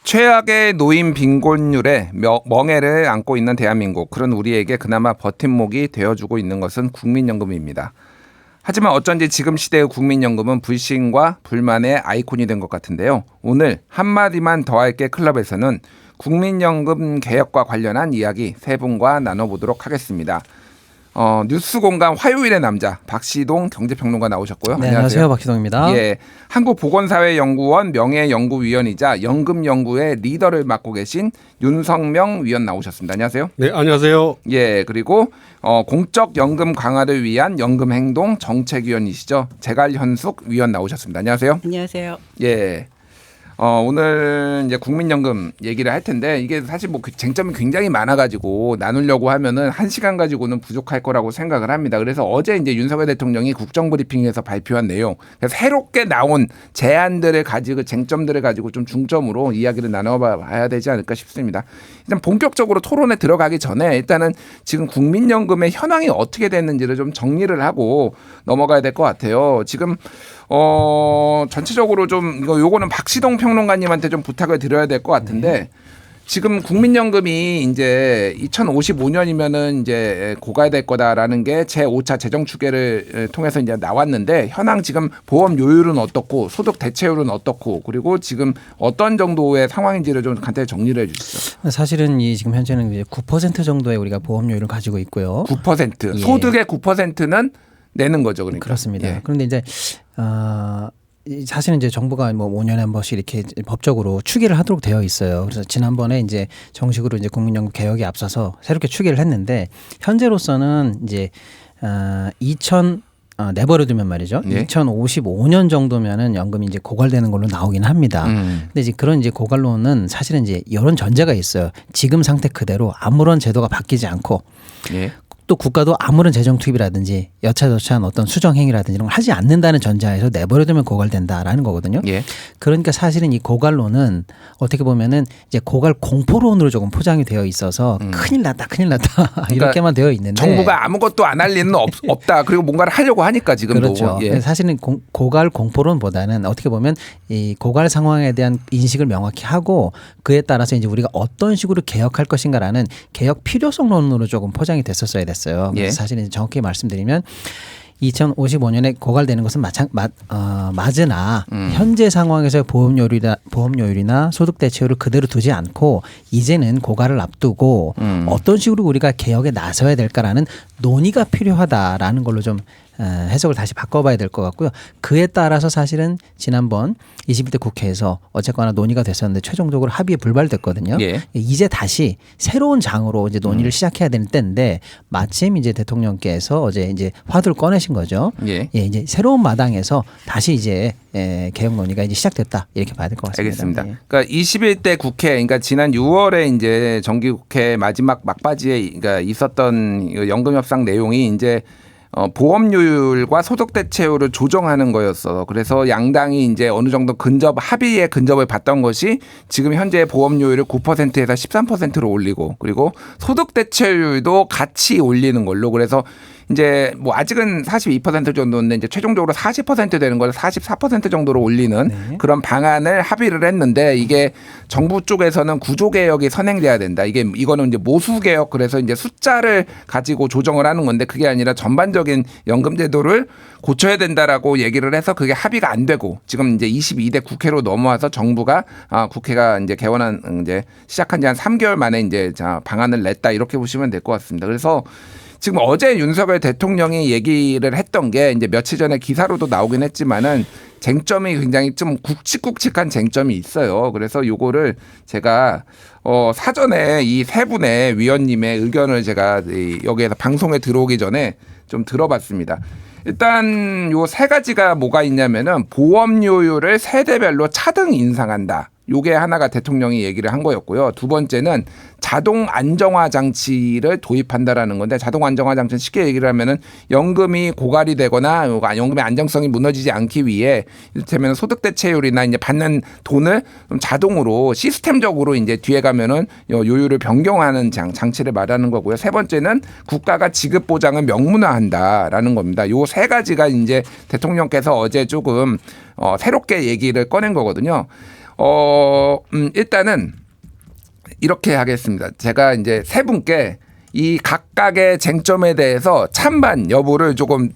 최악의 노인 빈곤율에 멍해를 안고 있는 대한민국, 그런 우리에게 그나마 버팀목이 되어주고 있는 것은 국민연금입니다. 하지만 어쩐지 지금 시대의 국민연금은 불신과 불만의 아이콘이 된 것 같은데요. 오늘 한마디만 더 할게 클럽에서는 국민연금 개혁과 관련한 이야기 세 분과 나눠보도록 하겠습니다. 뉴스공감 화요일의 남자 박시동 경제평론가 나오셨고요. 네, 안녕하세요. 박시동입니다. 예, 한국보건사회연구원 명예연구위원이자 연금연구의 리더를 맡고 계신 윤성명 위원 나오셨습니다. 안녕하세요. 네, 안녕하세요. 예, 그리고 공적연금 강화를 위한 연금행동 정책위원이시죠. 재갈현숙 위원 나오셨습니다. 안녕하세요. 안녕하세요. 예. 오늘 이제 국민연금 얘기를 할 텐데 이게 사실 뭐 쟁점이 굉장히 많아가지고 나누려고 하면은 1시간 가지고는 부족할 거라고 생각을 합니다. 그래서 어제 이제 윤석열 대통령이 국정브리핑에서 발표한 내용, 새롭게 나온 제안들을 가지고 쟁점들을 가지고 좀 중점으로 이야기를 나눠봐야 되지 않을까 싶습니다. 일단 본격적으로 토론에 들어가기 전에 일단은 지금 국민연금의 현황이 어떻게 됐는지를 좀 정리를 하고 넘어가야 될 것 같아요. 지금 전체적으로 좀 요거는 박시동 평론가님한테 좀 부탁을 드려야 될 것 같은데 지금 국민연금이 이제 2055년이면은 이제 고갈될 거다라는 게 제5차 재정 추계를 통해서 이제 나왔는데 현황 지금 보험 요율은 어떻고 소득 대체율은 어떻고 그리고 지금 어떤 정도의 상황인지를 좀 간단히 정리를 해 주시죠. 사실은 이 지금 현재는 이제 9% 정도의 우리가 보험료율을 가지고 있고요. 9%. 예. 소득의 9%는 내는 거죠, 그러니까. 그렇습니다. 예. 그런데 이제 사실은 이제 정부가 뭐 5년에 한 번씩 이렇게 법적으로 추계를 하도록 되어 있어요. 그래서 지난번에 이제 정식으로 이제 국민연금 개혁에 앞서서 새롭게 추계를 했는데 현재로서는 이제 내버려두면 말이죠. 예? 2055년 정도면은 연금이 이제 고갈되는 걸로 나오긴 합니다. 근데 이제 그런 이제 고갈로는 사실은 이제 이런 전제가 있어요. 지금 상태 그대로 아무런 제도가 바뀌지 않고 예. 또 국가도 아무런 재정 투입이라든지 여차저차한 어떤 수정 행위라든지 이런 걸 하지 않는다는 전제하에서 내버려두면 고갈된다라는 거거든요. 예. 그러니까 사실은 이 고갈론은 어떻게 보면은 이제 고갈 공포론으로 조금 포장이 되어 있어서 큰일 났다 이렇게만 되어 있는데 정부가 아무것도 안 할 리는 없다. 그리고 뭔가를 하려고 하니까 지금도. 그렇죠. 예. 사실은 고갈 공포론보다는 어떻게 보면 이 고갈 상황에 대한 인식을 명확히 하고 그에 따라서 이제 우리가 어떤 식으로 개혁할 것인가라는 개혁 필요성론으로 조금 포장이 됐었어야 됐어요. 그래서 예. 사실은 정확히 말씀드리면 2055년에 고갈되는 것은 맞으나 현재 상황에서 보험료율이나 소득 대체율을 그대로 두지 않고 이제는 고갈을 앞두고 어떤 식으로 우리가 개혁에 나서야 될까라는 논의가 필요하다라는 걸로 좀 해석을 다시 바꿔봐야 될 것 같고요. 그에 따라서 사실은 지난번 21대 국회에서 어쨌거나 논의가 됐었는데 최종적으로 합의에 불발됐거든요. 예. 이제 다시 새로운 장으로 이제 논의를 시작해야 되는 때인데 마침 이제 대통령께서 어제 이제 화두를 꺼내신 거죠. 예. 예, 이제 새로운 마당에서 다시 이제 개혁 논의가 이제 시작됐다 이렇게 봐야 될 것 같습니다. 알겠습니다. 예. 그러니까 21대 국회, 그러니까 지난 6월에 이제 정기국회 마지막 막바지에 그러니까 있었던 연금 협상 내용이 이제 보험료율과 소득 대체율을 조정하는 거였어. 그래서 양당이 이제 어느 정도 합의의 근접을 봤던 것이 지금 현재 보험료율을 9%에서 13%로 올리고 그리고 소득 대체율도 같이 올리는 걸로. 그래서 이제 뭐 아직은 42% 정도인데 이제 최종적으로 40% 되는 걸 44% 정도로 올리는 그런 방안을 합의를 했는데 이게 정부 쪽에서는 구조개혁이 선행돼야 된다. 이거는 이제 모수개혁, 그래서 이제 숫자를 가지고 조정을 하는 건데 그게 아니라 전반적인 연금제도를 고쳐야 된다라고 얘기를 해서 그게 합의가 안 되고 지금 이제 22대 국회로 넘어와서 정부가 국회가 이제 개원한 이제 시작한 지 한 3개월 만에 이제 방안을 냈다, 이렇게 보시면 될 것 같습니다. 그래서 지금 어제 윤석열 대통령이 얘기를 했던 게 이제 며칠 전에 기사로도 나오긴 했지만은 쟁점이 굉장히 좀 굵직굵직한 쟁점이 있어요. 그래서 요거를 제가 사전에 이 세 분의 위원님의 의견을 제가 여기에서 방송에 들어오기 전에 좀 들어봤습니다. 일단 요 세 가지가 뭐가 있냐면은 보험료율을 세대별로 차등 인상한다. 요게 하나가 대통령이 얘기를 한 거였고요. 두 번째는 자동 안정화 장치를 도입한다라는 건데, 자동 안정화 장치는 쉽게 얘기를 하면은 연금이 고갈이 되거나 연금의 안정성이 무너지지 않기 위해 이를테면 소득 대체율이나 이제 받는 돈을 좀 자동으로 시스템적으로 이제 뒤에 가면은 요율을 변경하는 장치를 말하는 거고요. 세 번째는 국가가 지급 보장을 명문화한다라는 겁니다. 요 세 가지가 이제 대통령께서 어제 조금 새롭게 얘기를 꺼낸 거거든요. 일단은 이렇게 하겠습니다. 제가 이제 세 분께 이 각각의 쟁점에 대해서 찬반 여부를 조금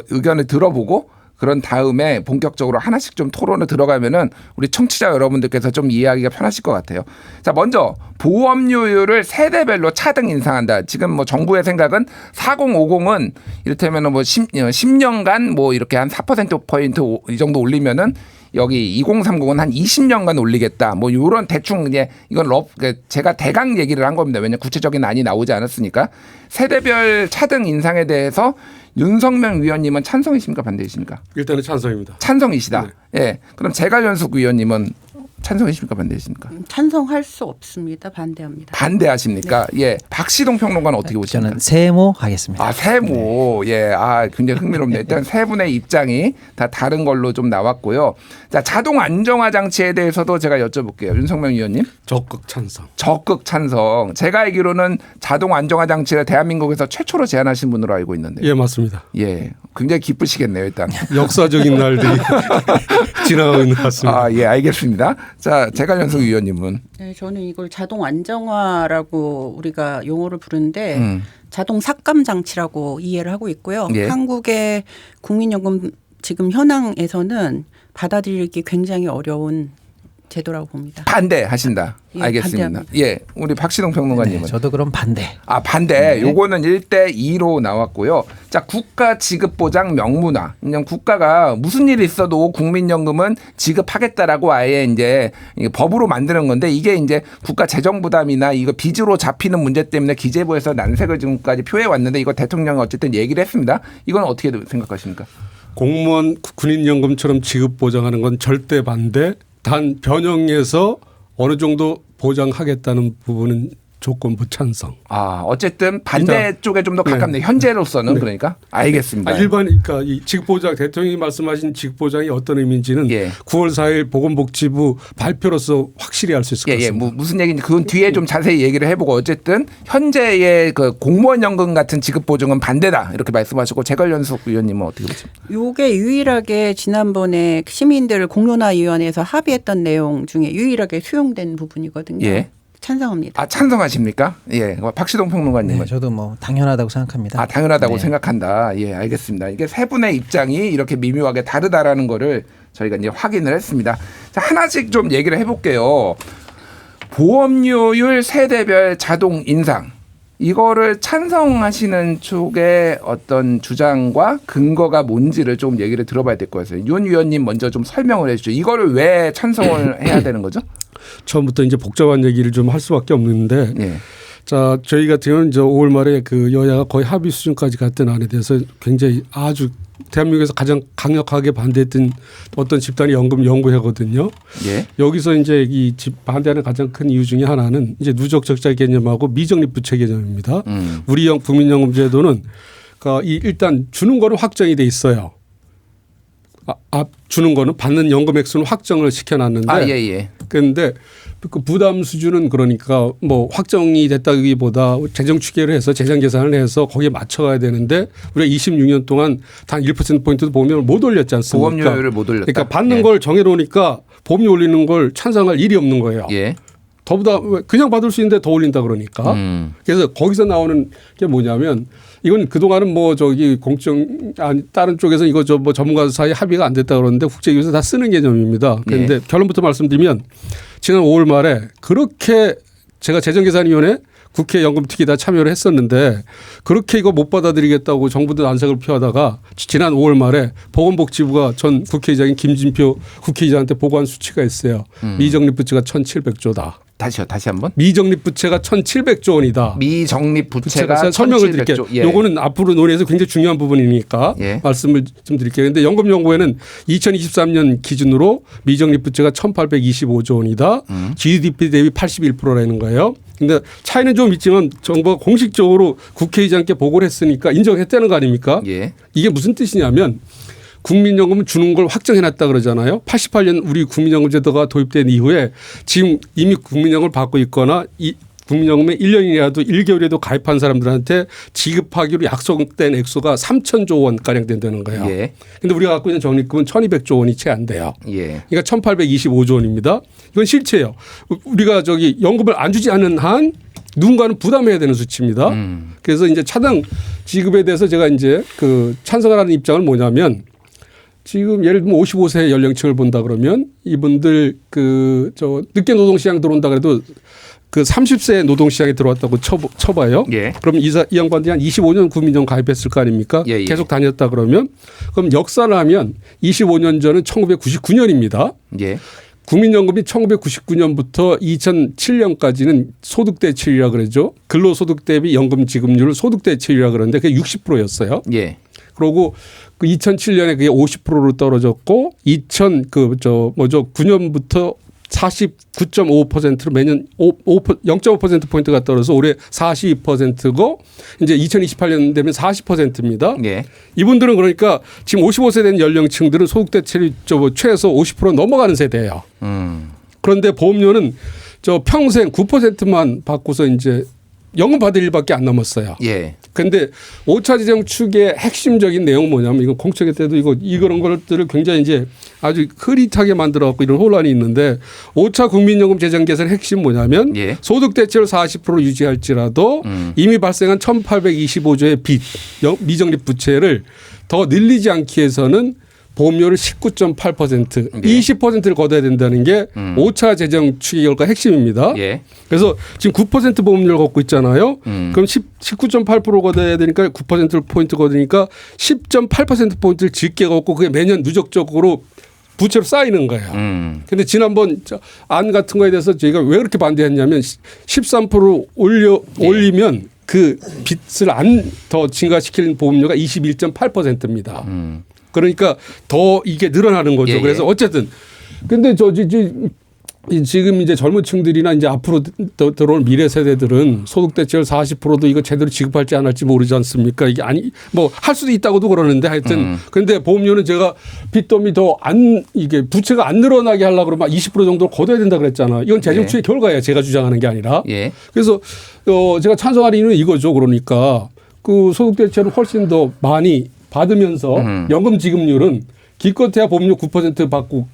의견을 들어보고 그런 다음에 본격적으로 하나씩 좀 토론을 들어가면은 우리 청취자 여러분들께서 좀 이해하기가 편하실 것 같아요. 자, 먼저 보험료율을 세대별로 차등 인상한다. 지금 뭐 정부의 생각은 4050은 이를테면은 뭐 10년간 뭐 이렇게 한 4%포인트 이 정도 올리면은 여기 2030은 한 20년간 올리겠다. 뭐 요런 대충 이제 이건 제가 대강 얘기를 한 겁니다. 왜냐면 구체적인 안이 나오지 않았으니까. 세대별 차등 인상에 대해서 윤석명 위원님은 찬성이십니까 반대이십니까? 일단은 찬성입니다. 찬성이시다. 네. 예. 그럼 재갈연숙 위원님은 찬성이십니까 반대이십니까? 찬성할 수 없습니다. 반대합니다. 반대하십니까? 예. 박시동 평론가는 어떻게 보십니까? 저는 세모 하겠습니다. 아, 세모. 예. 아, 굉장히 흥미롭네요. 일단 세 분의 입장이 다 다른 걸로 좀 나왔고요. 자, 자동 안정화 장치에 대해서도 제가 여쭤볼게요. 윤석명 위원님. 적극 찬성. 적극 찬성. 제가 알기로는 자동 안정화 장치를 대한민국에서 최초로 제안하신 분으로 알고 있는데. 예, 맞습니다. 예. 굉장히 기쁘시겠네요, 일단. 역사적인 날들이 지나가고 있는 것 같습니다. 아, 예, 알겠습니다. 자, 재갈연숙 위원님은. 네, 저는 이걸 자동 안정화라고 우리가 용어를 부르는데 자동 삭감 장치라고 이해를 하고 있고요. 예. 한국의 국민연금 지금 현황에서는 받아들이기 굉장히 어려운 제도라고 봅니다. 반대하신다. 예, 알겠습니다. 반대합니다. 예, 우리 박시동 평론가님은. 네, 저도 그럼 반대. 아, 반대. 요거는 1대2로 나왔고요. 자, 국가 지급 보장 명문화. 그냥 국가가 무슨 일이 있어도 국민연금은 지급하겠다라고 아예 이제 법으로 만드는 건데 이게 이제 국가 재정 부담이나 이거 빚으로 잡히는 문제 때문에 기재부에서 난색을 지금까지 표해 왔는데 이거 대통령이 어쨌든 얘기를 했습니다. 이건 어떻게 생각하십니까? 공무원 군인연금처럼 지급 보장하는 건 절대 반대. 단 변형해서 어느 정도 보장하겠다는 부분은 조건부 찬성. 아, 어쨌든 반대 쪽에 좀 더 가깝네요. 현재로서는 네. 그러니까. 알겠습니다. 그러니까 이 지급보장 대통령이 말씀하신 지급보장이 어떤 의미인지는 예. 9월 4일 보건복지부 발표로서 확실히 알 수 있을 것 예, 예. 같습니다. 무슨 얘기인지 그건 뒤에 좀 자세히 얘기를 해보고 어쨌든 현재의 그 공무원 연금 같은 지급 보증은 반대다 이렇게 말씀하시고 재갈연숙 위원님은 어떻게 보십니까? 요게 유일하게 지난번에 시민들 공론화위원회에서 합의했던 내용 중에 유일하게 수용된 부분이거든요. 예. 찬성합니다. 아, 찬성하십니까? 예. 박시동 평론가님은. 네, 저도 뭐 당연하다고 생각합니다. 아, 당연하다고 네. 생각한다. 예, 알겠습니다. 이게 세 분의 입장이 이렇게 미묘하게 다르다라는 거를 저희가 이제 확인을 했습니다. 자, 하나씩 좀 얘기를 해볼게요. 보험료율 세대별 자동 인상. 이거를 찬성하시는 쪽의 어떤 주장과 근거가 뭔지를 좀 얘기를 들어봐야 될 것 같아요. 윤 위원님 먼저 좀 설명을 해 주죠. 이거를 왜 찬성을 해야 되는 거죠? 처음부터 이제 복잡한 얘기를 좀 할 수밖에 없는데 예. 자, 저희 같은 경우는 저 5월 말에 그 여야가 거의 합의 수준까지 갔던 안에 대해서 굉장히 아주 대한민국에서 가장 강력하게 반대했던 어떤 집단이 연금연구회거든요. 예. 여기서 이제 이 반대하는 가장 큰 이유 중에 하나는 이제 누적 적자 개념하고 미적립 부채 개념입니다. 우리 국민연금제도는 그러니까 일단 주는 거는 확정이 돼 있어요. 주는 거는 받는 연금 액수는 확정을 시켜놨는데. 아, 예, 예. 그런데 그 부담 수준은 그러니까 뭐 확정이 됐다기보다 재정 추계를 해서 재정 계산을 해서 거기에 맞춰가야 되는데 우리가 26년 동안 단 1%포인트도 보험료를 못 올렸지 않습니까? 보험료율을 못 올렸다. 그러니까 받는 예. 걸 정해놓으니까 보험료 올리는 걸 찬성할 일이 없는 거예요. 예. 더보다 그냥 받을 수 있는데 더 올린다 그러니까. 그래서 거기서 나오는 게 뭐냐면 이건 그동안은 뭐 저기 다른 쪽에서 이거 뭐 전문가 사이 합의가 안 됐다 그러는데 국제기구에서 다 쓰는 개념입니다. 그런데 예. 결론부터 말씀드리면 지난 5월 말에 그렇게 제가 재정계산위원회 국회 연금특위 다 참여를 했었는데 그렇게 이거 못 받아들이겠다고 정부도 난색을 표하다가 지난 5월 말에 보건복지부가 전 국회의장인 김진표 국회의장한테 보고한 수치가 있어요. 미적립 부채가 1,700조다. 다시 한번. 미적립 부채가 1,700조 원이다. 미적립 부채가 제가 설명을 드릴게요. 예. 요거는 앞으로 논의해서 굉장히 중요한 부분이니까 예. 말씀을 좀 드릴게요. 그런데 연금연구회는 2023년 기준으로 미적립 부채가 1,825조 원이다. GDP 대비 81%라는 거예요. 근데 차이는 좀 있지만 정부가 공식적으로 국회의장께 보고를 했으니까 인정했다는 거 아닙니까? 예. 이게 무슨 뜻이냐면 국민연금 주는 걸 확정해놨다 그러잖아요. 88년 우리 국민연금 제도가 도입된 이후에 지금 이미 국민연금을 받고 있거나 국민연금에 1년이라도 1개월에도 가입한 사람들한테 지급하기로 약속된 액수가 3,000조 원 가량 된다는 거예요. 예. 근데 우리가 갖고 있는 적립금은 1,200조 원이 채 안 돼요. 예. 그러니까 1,825조 원입니다. 이건 실체예요. 우리가 저기 연금을 안 주지 않는 한 누군가는 부담해야 되는 수치입니다. 그래서 이제 차등 지급에 대해서 제가 이제 그 찬성을 하는 입장은 뭐냐면 지금 예를 들면 55세 연령층을 본다 그러면 이분들 그 저 늦게 노동시장 들어온다 그래도 그 30세 노동시장에 들어왔다고 쳐봐요. 예. 그럼 이 양반들이 한 25년 국민연금 가입했을 거 아닙니까? 예, 예. 계속 다녔다 그러면 그럼 역사를 하면 25년 전은 1999년입니다. 예. 국민연금이 1999년부터 2007년까지는 소득대체율이라 그러죠. 근로소득 대비 연금 지급률을 소득대체율이라 그러는데 그게 60%였어요. 예. 그러고 그 2007년에 그게 50%로 떨어졌고 9년부터 49.5%로 매년 0.5% 포인트가 떨어져서 올해 42%고 이제 2028년 되면 40%입니다. 예. 이분들은 그러니까 지금 55세 된 연령층들은 소득 대체율이 최소 50% 넘어가는 세대예요. 그런데 보험료는 저 평생 9%만 받고서 이제 연금 받을 일밖에 안 남았어요. 예. 그런데 5차 재정 축의 핵심적인 내용은 뭐냐면 이건 공청회 때도 이런 것들을 굉장히 이제 아주 흐릿하게 만들어 갖고 이런 혼란이 있는데 5차 국민연금 재정 개선의 핵심 뭐냐면 예. 소득 대체율 40% 유지할지라도 이미 발생한 1,825조의 빚, 미적립 부채를 더 늘리지 않기 위해서는 보험료를 19.8% 예. 20%를 걷어야 된다는 게 5차 재정 추계 결과 핵심입니다. 예. 그래서 지금 9% 보험료를 걷고 있잖아요. 그럼 19.8% 걷어야 되니까 9%포인트 걷으니까 10.8% 포인트를 적게 걷고 그게 매년 누적적으로 부채로 쌓이는 거예요. 그런데 지난번 안 같은 거에 대해서 저희가 왜 그렇게 반대했냐면 13% 올리면 그 빚을 안 더 증가시키는 보험료가 21.8%입니다. 그러니까 더 이게 늘어나는 거죠. 예, 예. 그래서 어쨌든 근데 지금 이제 젊은 층들이나 이제 앞으로 들어올 미래 세대들은 소득 대체율 40%도 이거 제대로 지급할지 안 할지 모르지 않습니까? 이게 뭐 할 수도 있다고도 그러는데 하여튼 그런데 보험료는 제가 빚더미 이게 부채가 안 늘어나게 하려고 그러면 20% 정도 걷어야 된다 그랬잖아. 이건 재정 추의 결과예요. 제가 주장하는 게 아니라. 예. 그래서 제가 찬성하는 이유는 이거죠. 그러니까 그 소득 대체율을 훨씬 더 많이 받으면서 연금 지급률은 기껏해야 보험료 9% 받고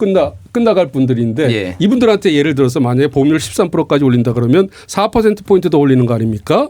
끝나갈 분들인데 예. 이분들한테 예를 들어서 만약에 보험료를 13%까지 올린다 그러면 4% 더 올리는 거 아닙니까?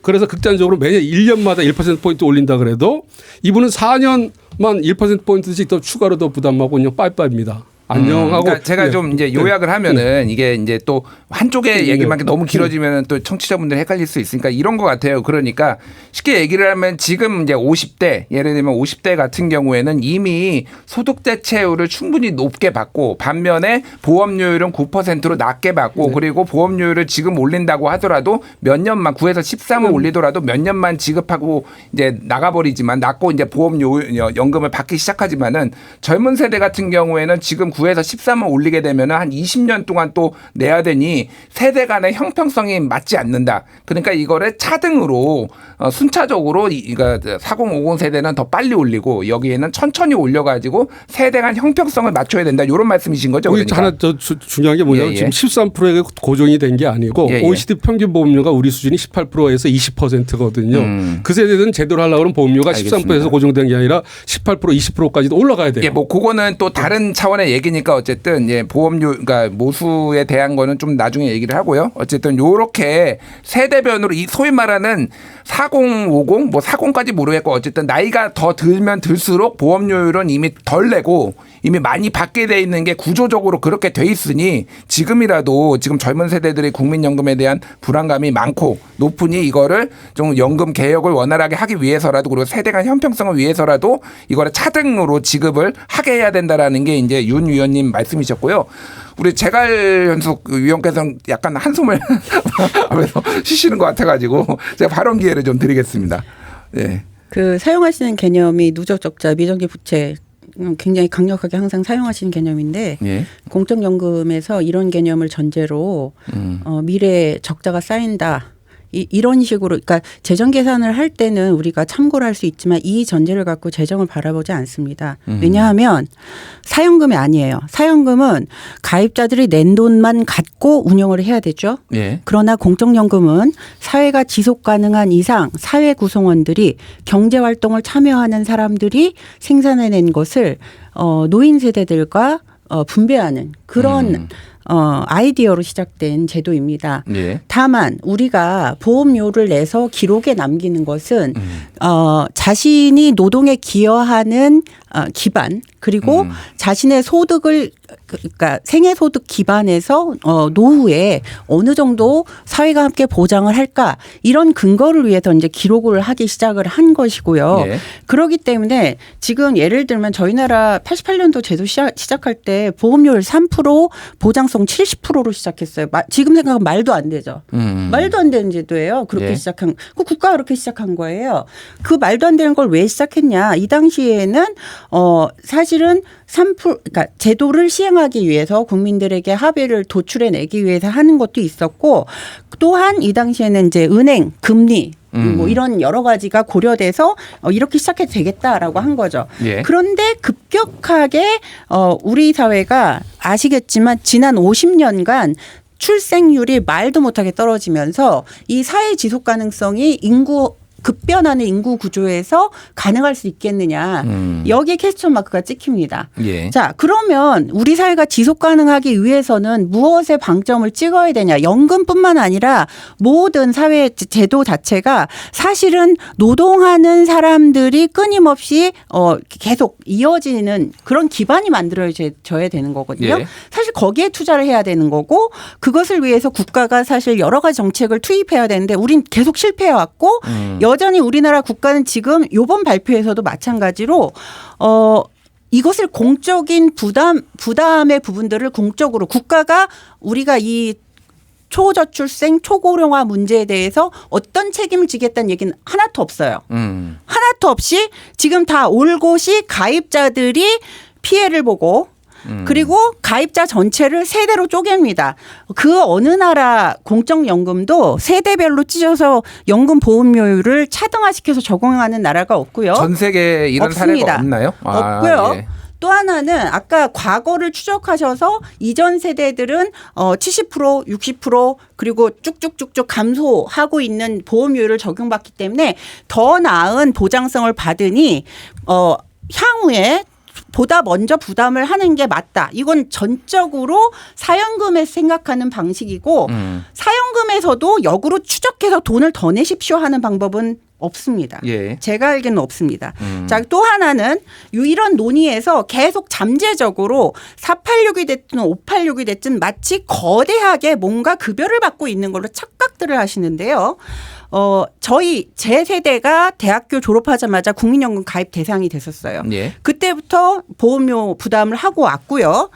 그래서 극단적으로 매년 1년마다 1%포인트 올린다 그래도 이분은 4년만 1%포인트씩 더 추가로 더 부담하고 그냥 빠이빠이입니다. 안녕하고. 그러니까 제가 좀 이제 요약을 하면은 이게 이제 또 한쪽의 얘기만 너무 길어지면은 또 청취자분들 헷갈릴 수 있으니까 이런 것 같아요. 그러니까 쉽게 얘기를 하면 지금 이제 50대 예를 들면 50대 같은 경우에는 이미 소득 대체율을 충분히 높게 받고 반면에 보험료율은 9%로 낮게 받고 그리고 보험료율을 지금 올린다고 하더라도 몇 년만 9에서 13을 올리더라도 몇 년만 지급하고 이제 나가버리지만 낮고 이제 연금을 받기 시작하지만은 젊은 세대 같은 경우에는 지금 9에서 13을 올리게 되면 한 20년 동안 또 내야 되니 세대 간의 형평성이 맞지 않는다. 그러니까 이거를 차등으로 순차적으로 이거 4050 세대는 더 빨리 올리고 여기에는 천천히 올려가지고 세대 간 형평성을 맞춰야 된다. 이런 말씀이신 거죠? 그러니까. 하나 더 중요한 게 뭐냐면 지금 13%에 고정이 된 게 아니고 OECD 평균 보험료가 우리 수준이 18%에서 20%거든요. 그 세대는 제대로 하려고 하면 보험료가 13%에서 고정된 게 아니라 18% 20%까지도 올라가야 돼요. 예, 뭐 그거는 또 다른 차원의 얘기니까 어쨌든 예, 보험료 그러니까 모수에 대한 거는 좀 나중에 얘기를 하고요. 어쨌든 요렇게 세대별로 이 소위 말하는 4050 뭐 40까지 모르겠고 어쨌든 나이가 더 들면 들수록 보험료율은 이미 덜 내고 이미 많이 받게 돼 있는 게 구조적으로 그렇게 돼 있으니 지금이라도 지금 젊은 세대들의 국민연금에 대한 불안감이 많고 높으니 이거를 좀 연금 개혁을 원활하게 하기 위해서라도 그리고 세대 간 형평성을 위해서라도 이거를 차등으로 지급을 하게 해야 된다라는 게 이제 윤 위원님 말씀이셨고요. 우리 재갈현숙 위원께서는 약간 한숨을 하면서 쉬시는 것 같아가지고 제가 발언 기회를 좀 드리겠습니다. 네. 그 사용하시는 개념이 누적 적자, 미정기 부채 굉장히 강력하게 항상 사용하시는 개념인데 예. 공적연금에서 이런 개념을 전제로 미래에 적자가 쌓인다. 이런 식으로 그러니까 재정 계산을 할 때는 우리가 참고를 할 수 있지만 이 전제를 갖고 재정을 바라보지 않습니다. 왜냐하면 사연금이 아니에요. 사연금은 가입자들이 낸 돈만 갖고 운영을 해야 되죠. 예. 그러나 공적연금은 사회가 지속 가능한 이상 사회 구성원들이 경제활동을 참여하는 사람들이 생산해낸 것을 노인 세대들과 분배하는 그런 아이디어로 시작된 제도입니다. 예. 다만 우리가 보험료를 내서 기록에 남기는 것은 자신이 노동에 기여하는 기반 그리고 자신의 소득을 그러니까 생애소득 기반에서 노후에 어느 정도 사회가 함께 보장을 할까 이런 근거를 위해서 이제 기록을 하기 시작을 한 것이고요. 예. 그렇기 때문에 지금 예를 들면 저희 나라 88년도 제도 시작할 때 보험료를 3% 보장성 70%로 시작했어요. 지금 생각하면 말도 안 되죠. 말도 안 되는 제도예요. 그렇게 예. 시작한 그 국가가 그렇게 시작한 거예요. 그 말도 안 되는 걸 왜 시작했냐? 이 당시에는 사실은 3% 그러니까 제도를 시행하기 위해서 국민들에게 합의를 도출해내기 위해서 하는 것도 있었고 또한 이 당시에는 이제 은행 금리 뭐 이런 여러 가지가 고려돼서 이렇게 시작해도 되겠다라고 한 거죠. 예. 그런데 급격하게 우리 사회가 아시겠지만 지난 50년간 출생률이 말도 못하게 떨어지면서 이 사회 지속 가능성이 급변하는 인구 구조에서 가능할 수 있겠느냐. 여기에 퀘스천 마크가 찍힙니다. 예. 자, 그러면 우리 사회가 지속 가능하기 위해서는 무엇에 방점을 찍어야 되냐. 연금뿐만 아니라 모든 사회 제도 자체가 사실은 노동하는 사람들이 끊임없이 계속 이어지는 그런 기반이 만들어져야 되는 거거든요. 예. 사실 거기에 투자를 해야 되는 거고 그것을 위해서 국가가 사실 여러 가지 정책을 투입해야 되는데 우린 계속 실패해왔고 여전히 우리나라 국가는 지금 이번 발표에서도 마찬가지로 이것을 공적인 부담의 부분들을 공적으로 국가가 우리가 이 초저출생 초고령화 문제에 대해서 어떤 책임을 지겠다는 얘기는 하나도 없어요. 하나도 없이 지금 다 올곧이 가입자들이 피해를 보고 그리고 가입자 전체를 세대로 쪼갭니다. 그 어느 나라 공적연금도 세대별로 찢어서 연금 보험료율을 차등화시켜서 적용하는 나라가 없고요. 전 세계에 이런 없습니다. 사례가 없나요? 없고요. 예. 또 하나는 아까 과거를 추적하셔서 이전 세대들은 70% 60% 그리고 쭉쭉쭉쭉 감소하고 있는 보험료를 적용받기 때문에 더 나은 보장성을 받으니 향후에 보다 먼저 부담을 하는 게 맞다. 이건 전적으로 사연금에 생각하는 방식이고 사연금에서도 역으로 추적해서 돈을 더 내십시오 하는 방법은 없습니다. 예. 제가 알기는 없습니다. 자, 또 하나는 이런 논의에서 계속 잠재적으로 486이 됐든 586이 됐든 마치 거대하게 뭔가 급여를 받고 있는 걸로 착각들을 하시는데요. 제 세대가 대학교 졸업하자마자 국민연금 가입 대상이 됐었어요. 예. 그때부터 보험료 부담을 하고 왔고요.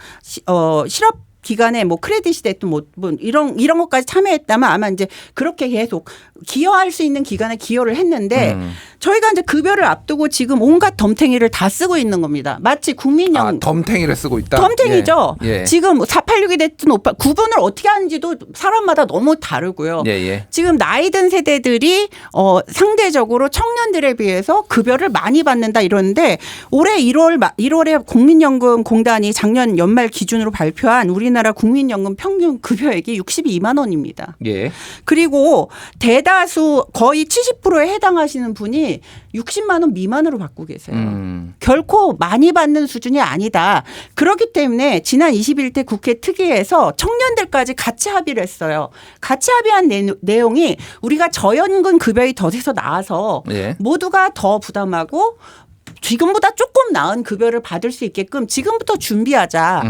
실업 기간에 뭐 크레딧이 됐든 뭐 이런 것까지 참여했다면 아마 이제 그렇게 계속 기여할 수 있는 기간에 기여를 했는데 저희가 이제 급여를 앞두고 지금 온갖 덤탱이를 다 쓰고 있는 겁니다. 마치 국민연금 덤탱이를 쓰고 있다. 덤탱이죠. 예. 지금 486이 됐든 구분을 어떻게 하는지도 사람마다 너무 다르고요. 예. 지금 나이 든 세대들이 상대적으로 청년들에 비해서 급여를 많이 받는다 이러는데 올해 1월에 국민연금공단이 작년 연말 기준으로 발표한 우리나라 국민연금 평균 급여액이 62만 원입니다. 예. 그리고 대다수 거의 70%에 해당하시는 분이 60만 원 미만으로 받고 계세요. 결코 많이 받는 수준이 아니다. 그렇기 때문에 지난 21대 국회 특위에서 청년들까지 같이 합의를 했어요. 같이 합의한 내용이 우리가 저연금 급여의 덫에서 나와서 예. 모두가 더 부담하고 지금보다 조금 나은 급여를 받을 수 있게끔 지금부터 준비하자.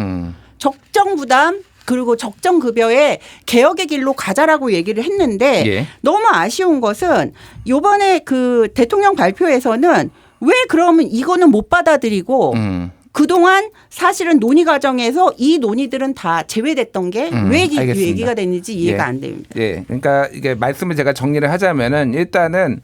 적정 부담 그리고 적정 급여의 개혁의 길로 가자라고 얘기를 했는데 예. 너무 아쉬운 것은 이번에 그 대통령 발표에서는 왜 그러면 이거는 못 받아들이고 그동안 사실은 논의 과정에서 이 논의들은 다 제외됐던 게 왜 얘기가 됐는지 이해가 안 됩니다. 예. 그러니까 이게 말씀을 제가 정리를 하자면은 일단은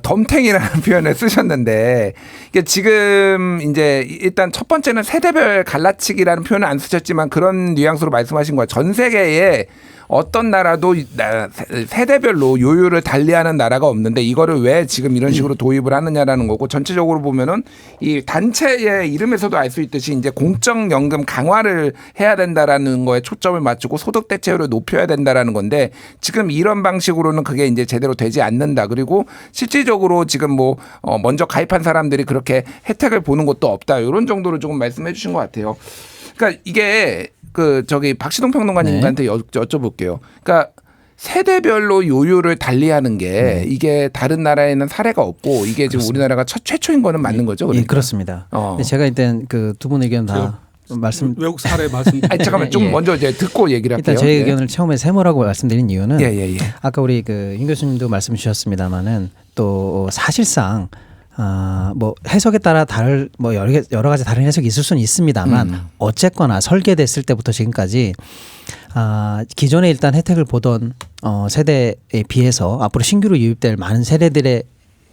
덤탱이라는 표현을 쓰셨는데 이게 지금 이제 일단 첫 번째는 세대별 갈라치기라는 표현을 안 쓰셨지만 그런 뉘앙스로 말씀하신 거예요. 전 세계에 어떤 나라도 세대별로 요율을 달리하는 나라가 없는데 이거를 왜 지금 이런 식으로 도입을 하느냐라는 거고 전체적으로 보면은 이 단체의 이름에서도 알 수 있듯이 이제 공적연금 강화를 해야 된다라는 거에 초점을 맞추고 소득 대체율을 높여야 된다라는 건데 지금 이런 방식으로는 그게 이제 제대로 되지 않는다. 그리고 실질적으로 지금 뭐 먼저 가입한 사람들이 그렇게 혜택을 보는 것도 없다. 이런 정도로 조금 말씀해 주신 것 같아요. 그러니까 이게 저기 박시동 평론가님한테 여쭤볼게요. 그러니까 세대별로 요율을 달리하는 게 이게 다른 나라에는 사례가 없고 이게 지금 우리나라가 최초인 거는 맞는 거죠? 그러니까. 예, 그렇습니다. 근데 제가 일단 그 두 분 의견 다 말씀. 외국 사례 말씀. 아니, 잠깐만 좀 예. 먼저 이제 듣고 얘기를 할게요. 일단 제 예. 의견을 처음에 세모라고 말씀드린 이유는 예. 아까 우리 그 윤 교수님도 말씀 주셨습니다마는 또 사실상 뭐 해석에 따라 뭐 여러 가지 다른 해석이 있을 수는 있습니다만 어쨌거나 설계됐을 때부터 지금까지 기존에 일단 혜택을 보던 세대에 비해서 앞으로 신규로 유입될 많은 세대들의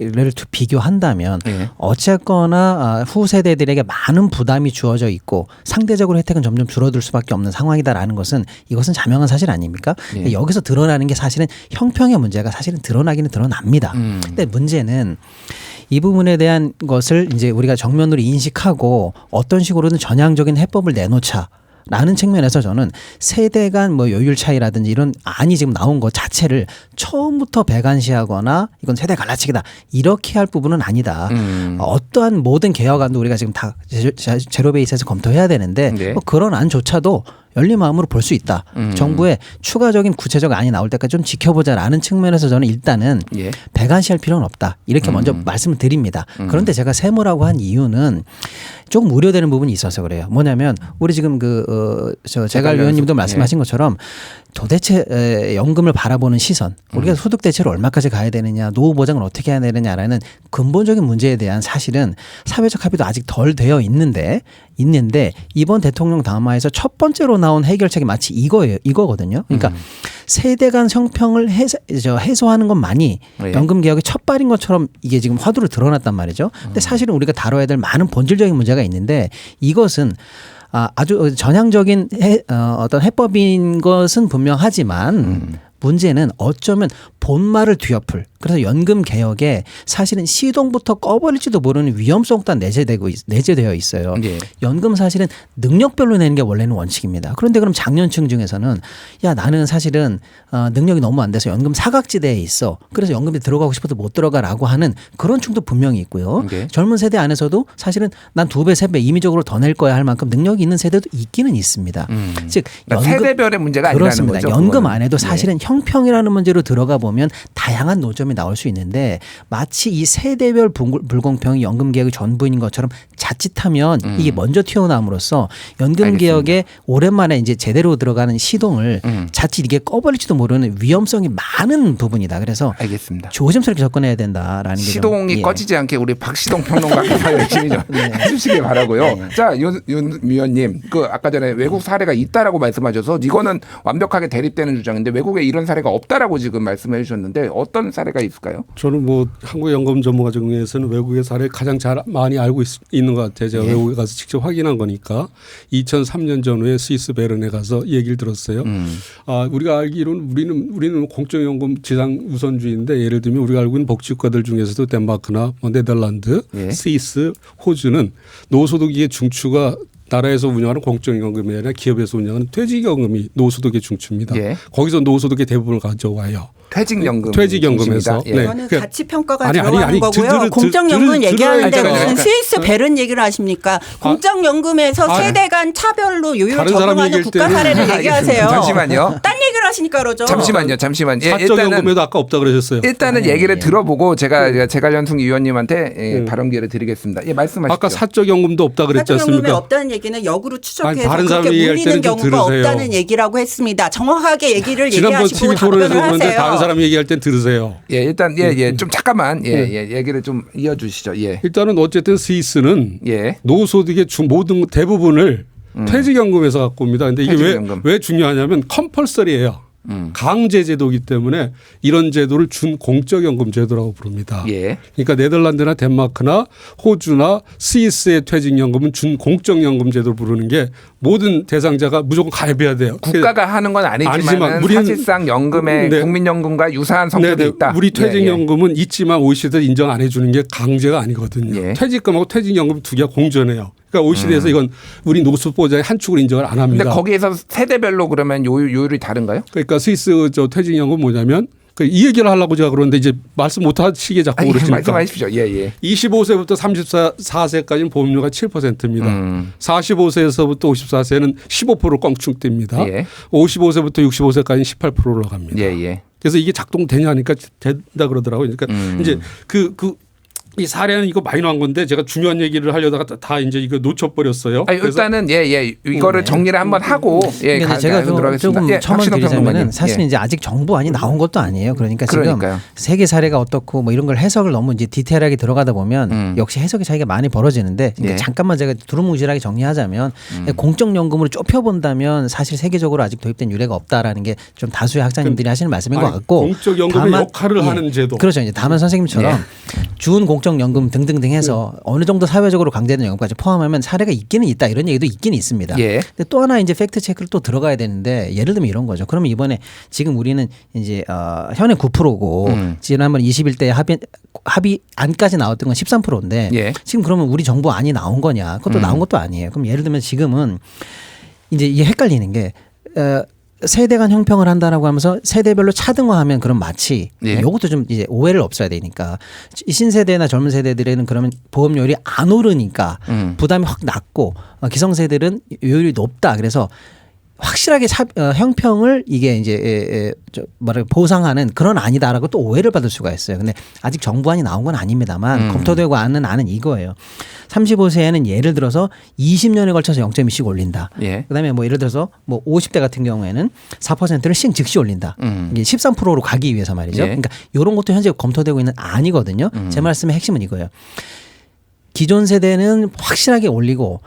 를 비교한다면 어쨌거나 후 세대들에게 많은 부담이 주어져 있고 상대적으로 혜택은 점점 줄어들 수밖에 없는 상황이다라는 것은 이것은 자명한 사실 아닙니까? 여기서 드러나는 게 사실은 형평의 문제가 사실은 드러나기는 드러납니다. 근데 문제는 이 부분에 대한 것을 이제 우리가 정면으로 인식하고 어떤 식으로든 전향적인 해법을 내놓자. 라는 측면에서 저는 세대 간 뭐 요율 차이라든지 이런 안이 지금 나온 것 자체를 처음부터 배관시하거나 이건 세대 갈라치기다 이렇게 할 부분은 아니다. 어떠한 모든 개혁안도 우리가 지금 다 제로 베이스에서 검토해야 되는데 뭐 그런 안조차도 열린 마음으로 볼 수 있다. 정부의 추가적인 구체적 안이 나올 때까지 좀 지켜보자라는 측면에서 저는 일단은 배관시할 필요는 없다. 이렇게 먼저 말씀을 드립니다. 그런데 제가 세모라고 한 이유는 조금 우려되는 부분이 있어서 그래요. 뭐냐면 우리 지금 제갈 위원님도 말씀하신 것처럼 도대체 연금을 바라보는 시선, 우리가 소득 대체로 얼마까지 가야 되느냐, 노후 보장을 어떻게 해야 되느냐라는 근본적인 문제에 대한 사실은 사회적 합의도 아직 덜 되어 있는데 이번 대통령 담화에서 첫 번째로 나온 해결책이 마치 이거거든요. 그러니까 세대 간 형평을 해소하는 것만이 연금 개혁의 첫발인 것처럼 이게 지금 화두로 드러났단 말이죠. 근데 사실은 우리가 다뤄야 될 많은 본질적인 문제가 있는데 이것은 아주 전향적인 어떤 해법인 것은 분명하지만 문제는 어쩌면 본말을 뒤엎을 그래서 연금 개혁에 사실은 시동부터 꺼버릴지도 모르는 위험성 또한 내재되어 있어요. 연금 사실은 능력별로 내는 게 원래는 원칙입니다. 그런데 그럼 장년층 중에서는 야 나는 사실은 능력이 너무 안 돼서 연금 사각지대에 있어. 그래서 연금에 들어가고 싶어도 못 들어가라고 하는 그런 층도 분명히 있고요. 젊은 세대 안에서도 사실은 난 2배, 3배 임의적으로 더 낼 거야 할 만큼 능력이 있는 세대도 있기는 있습니다. 즉 그러니까 세대별의 문제가 그렇습니다. 아니라는 거죠. 연금 그거는. 안에도 사실은 형평이라는 문제로 들어가 보면 다양한 노점이 나올 수 있는데 마치 이 세대별 불공평이 연금 개혁의 전부인 것처럼 자칫하면 이게 먼저 튀어나옴으로써 연금 개혁에 오랜만에 이제 제대로 들어가는 시동을 자칫 이게 꺼버릴지도 모르는 위험성이 많은 부분이다. 그래서 알겠습니다. 조심스럽게 접근해야 된다라는 게 시동이 꺼지지 않게 우리 박시동 평론가께서 열심히 좀 해주시길 바라고요. 자, 윤 위원님, 아까 전에 외국 사례가 있다라고 말씀하셔서 이거는 완벽하게 대립되는 주장인데 외국에 이런 사례가 없다라고 지금 말씀해 주셨는데 어떤 사례가 있을까요? 저는 뭐 한국 연금 전문가 중에서는 외국의 사례 가장 잘 많이 알고 있는 것 같아요. 제가 외국에 가서 직접 확인한 거니까 2003년 전후에 스위스 베른에 가서 얘기를 들었어요. 우리가 알기로는 우리는 공적연금 지상 우선주의인데 예를 들면 우리가 알고 있는 복지국가들 중에서도 덴마크나 네덜란드, 스위스, 호주는 노소득의 중추가 나라에서 운영하는 공적연금이 아니라 기업에서 운영하는 퇴직연금이 노소득의 중추입니다. 거기서 노소득의 대부분을 가져와요. 퇴직연금에서. 이거는 가치 평가가 들어가는 거고요. 공적연금 얘기하는데 무슨 스위스 베른 얘기를 하십니까? 공적연금에서 세대 간 차별로 요율 적용하는 국가 사례를 얘기하세요. 잠시만요. 딴 얘기를 하시니까 그러죠. 잠시만요. 사적연금에도 아까 없다 그러셨어요. 일단은 얘기를 들어보고 제가 제갈연승 위원님한테 발언 기회를 드리겠습니다. 말씀하시죠. 아까 사적연금도 없다 그랬지 않습니까? 사적연금이 없다는 얘기는 역으로 추적해서 다른 사람이 그렇게 얘기할 물리는 때는 좀 경우가 들으세요. 없다는 얘기라고 했습니다. 정확하게 얘기를 지난번 얘기하시고 TV 토론에서 답변을 그런데 하세요. 다른 사람이 얘기할 땐 들으세요. 일단 좀 잠깐만 얘기를 좀 이어주시죠. 일단은 어쨌든 스위스는 노소득의 모든 대부분을 퇴직연금에서 갖고 옵니다. 근데 이게 왜 중요하냐면 컴펄서리예요. 강제 제도이기 때문에 이런 제도를 준공적연금 제도라고 부릅니다. 예. 그러니까 네덜란드나 덴마크나 호주나 스위스의 퇴직연금은 준공적연금 제도를 부르는 게 모든 대상자가 무조건 가입해야 돼요. 국가가 하는 건 아니지만 우리는 사실상 연금의 네. 국민연금과 유사한 성격이 있다. 우리 퇴직연금은 있지만 OECD 인정 안 해주는 게 강제가 아니거든요. 예. 퇴직금하고 퇴직연금 두 개가 공존해요. 그러니까 OECD에서 이건 우리 노숙보장의 한 축을 인정을 안 합니다. 근데 거기에서 세대별로 그러면 요율이 다른가요? 그러니까 스위스 저 퇴직연금 뭐냐면 이 얘기를 하려고 제가 그러는데 이제 말씀 못 하시게 자꾸 그러시니까. 말씀하십시오. 예. 25세부터 34세까지는 보험료가 7%입니다. 45세에서부터 54세는 15%를 껑충 뗍니다. 예. 55세부터 65세까지는 18% 올라갑니다. 예. 그래서 이게 작동되냐 하니까 된다 그러더라고요. 그러니까 이제 이 사례는 이거 마이너한 건데 제가 중요한 얘기를 하려다가 다 이제 이거 놓쳐버렸어요. 아니, 일단은 이거를 정리를 한번 하고 근데 제가 조금 첨언 드리자면은 사실 예. 이제 아직 정부안이 나온 것도 아니에요. 그러니까 그러니까요. 지금 세계 사례가 어떻고 뭐 이런 걸 해석을 너무 이제 디테일하게 들어가다 보면 역시 해석의 차이가 많이 벌어지는데 예. 잠깐만 제가 두루뭉실하게 정리하자면 공적연금으로 좁혀본다면 사실 세계적으로 아직 도입된 유례가 없다라는 게 좀 다수의 학자님들이 하시는 말씀인 것 같고 공적연금의 역할을 하는 제도. 그렇죠. 이제 다만 선생님처럼 준 공적연금 등등등 해서 어느 정도 사회적으로 강제된 연금까지 포함하면 사례가 있기는 있다 이런 얘기도 있기는 있습니다. 예. 근데 또 하나 이제 팩트 체크를 또 들어가야 되는데 예를 들면 이런 거죠. 그러면 이번에 지금 우리는 이제 현행 9%고 지난번 21대 합의 안까지 나왔던 건 13%인데 예. 지금 그러면 우리 정부 안이 나온 거냐? 그것도 나온 것도 아니에요. 그럼 예를 들면 지금은 이제 이게 헷갈리는 게 세대 간 형평을 한다라고 하면서 세대별로 차등화하면 그럼 마치 이것도 좀 이제 오해를 없어야 되니까 신세대나 젊은 세대들에는 그러면 보험료율이 안 오르니까 부담이 확 낮고 기성세대들은 요율이 높다. 그래서 확실하게 형평을 이게 이제 보상하는 그런 안이다라고 또 오해를 받을 수가 있어요. 근데 아직 정부안이 나온 건 아닙니다만 검토되고 하는 안은 이거예요. 35세에는 예를 들어서 20년에 걸쳐서 0.2씩 올린다. 예. 그다음에 뭐 예를 들어서 뭐 50대 같은 경우에는 4%를 즉시 올린다. 이게 13%로 가기 위해서 말이죠. 예. 그러니까 이런 것도 현재 검토되고 있는 안이거든요. 제 말씀의 핵심은 이거예요. 기존 세대는 확실하게 올리고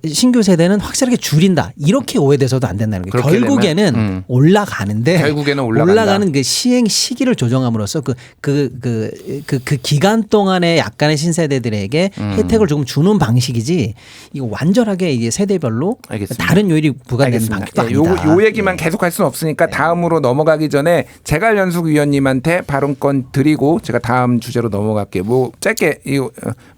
신규 세대는 확실하게 줄인다. 이렇게 오해돼서도 안 된다는 거예요. 결국에는 올라가는데 결국에는 올라간다. 올라가는 그 시행 시기를 조정함으로써 그 기간 동안에 약간의 신세대들에게 혜택을 조금 주는 방식이지 이거 완전하게 이게 세대별로 알겠습니다. 다른 요율이 부과되는 방식도 아니다. 요 얘기만 계속할 수는 없으니까 다음으로 넘어가기 전에 재갈연숙 위원님한테 발언권 드리고 제가 다음 주제로 넘어갈게요. 뭐 짧게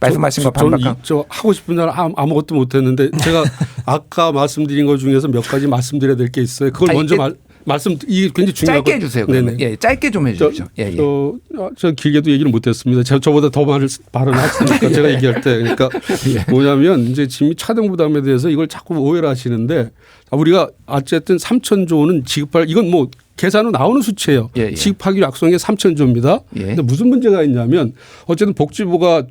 말씀하신 거 반박한. 저 하고 싶은 날 아무것도 못했는데 제가 아까 말씀드린 것 중에서 몇 가지 말씀드려야 될 게 있어요. 그걸 먼저 말씀 이게 굉장히 중요한 짧게 해주세요. 예, 짧게 좀 해주십시오. 저 길게도 얘기를 못했습니다. 저보다 더 많은 발언을 했으니까 제가 얘기할 때 그러니까 뭐냐면 이제 지금 차등 부담에 대해서 이걸 자꾸 오해를 하시는데 우리가 어쨌든 3,000조는 지급할 이건 뭐 계산으로 나오는 수치예요. 지급하기로 약속한 게 3,000조입니다. 근데 무슨 문제가 있냐면 어쨌든 복지부가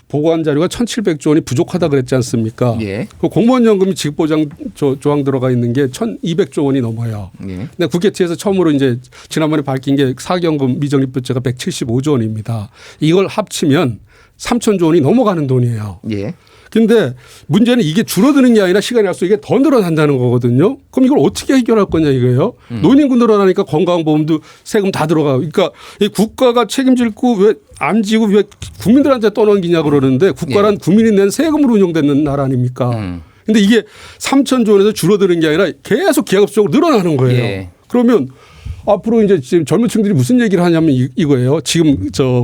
보고한 자료가 1,700조 원이 부족하다 그랬지 않습니까? 그 공무원 연금이 지급보장 조항 들어가 있는 게 1,200조 원이 넘어요. 근데 국회에서 처음으로 이제 지난번에 밝힌 게 사기연금 미적립부채가 175조 원입니다. 이걸 합치면 3,000조 원이 넘어가는 돈이에요. 근데 문제는 이게 줄어드는 게 아니라 시간이 갈수록 이게 더 늘어난다는 거거든요. 그럼 이걸 어떻게 해결할 거냐 이거예요. 노인인구 늘어나니까 건강보험도 세금 다 들어가요. 그러니까 이 국가가 책임질 거 왜 안 지고 왜 국민들한테 떠넘기냐 그러는데 국가란 국민이 낸 세금으로 운영되는 나라 아닙니까. 근데 이게 3,000조 원에서 줄어드는 게 아니라 계속 기하급수적으로 늘어나는 거예요. 그러면 앞으로 이제 지금 젊은 층들이 무슨 얘기를 하냐면 이거예요. 지금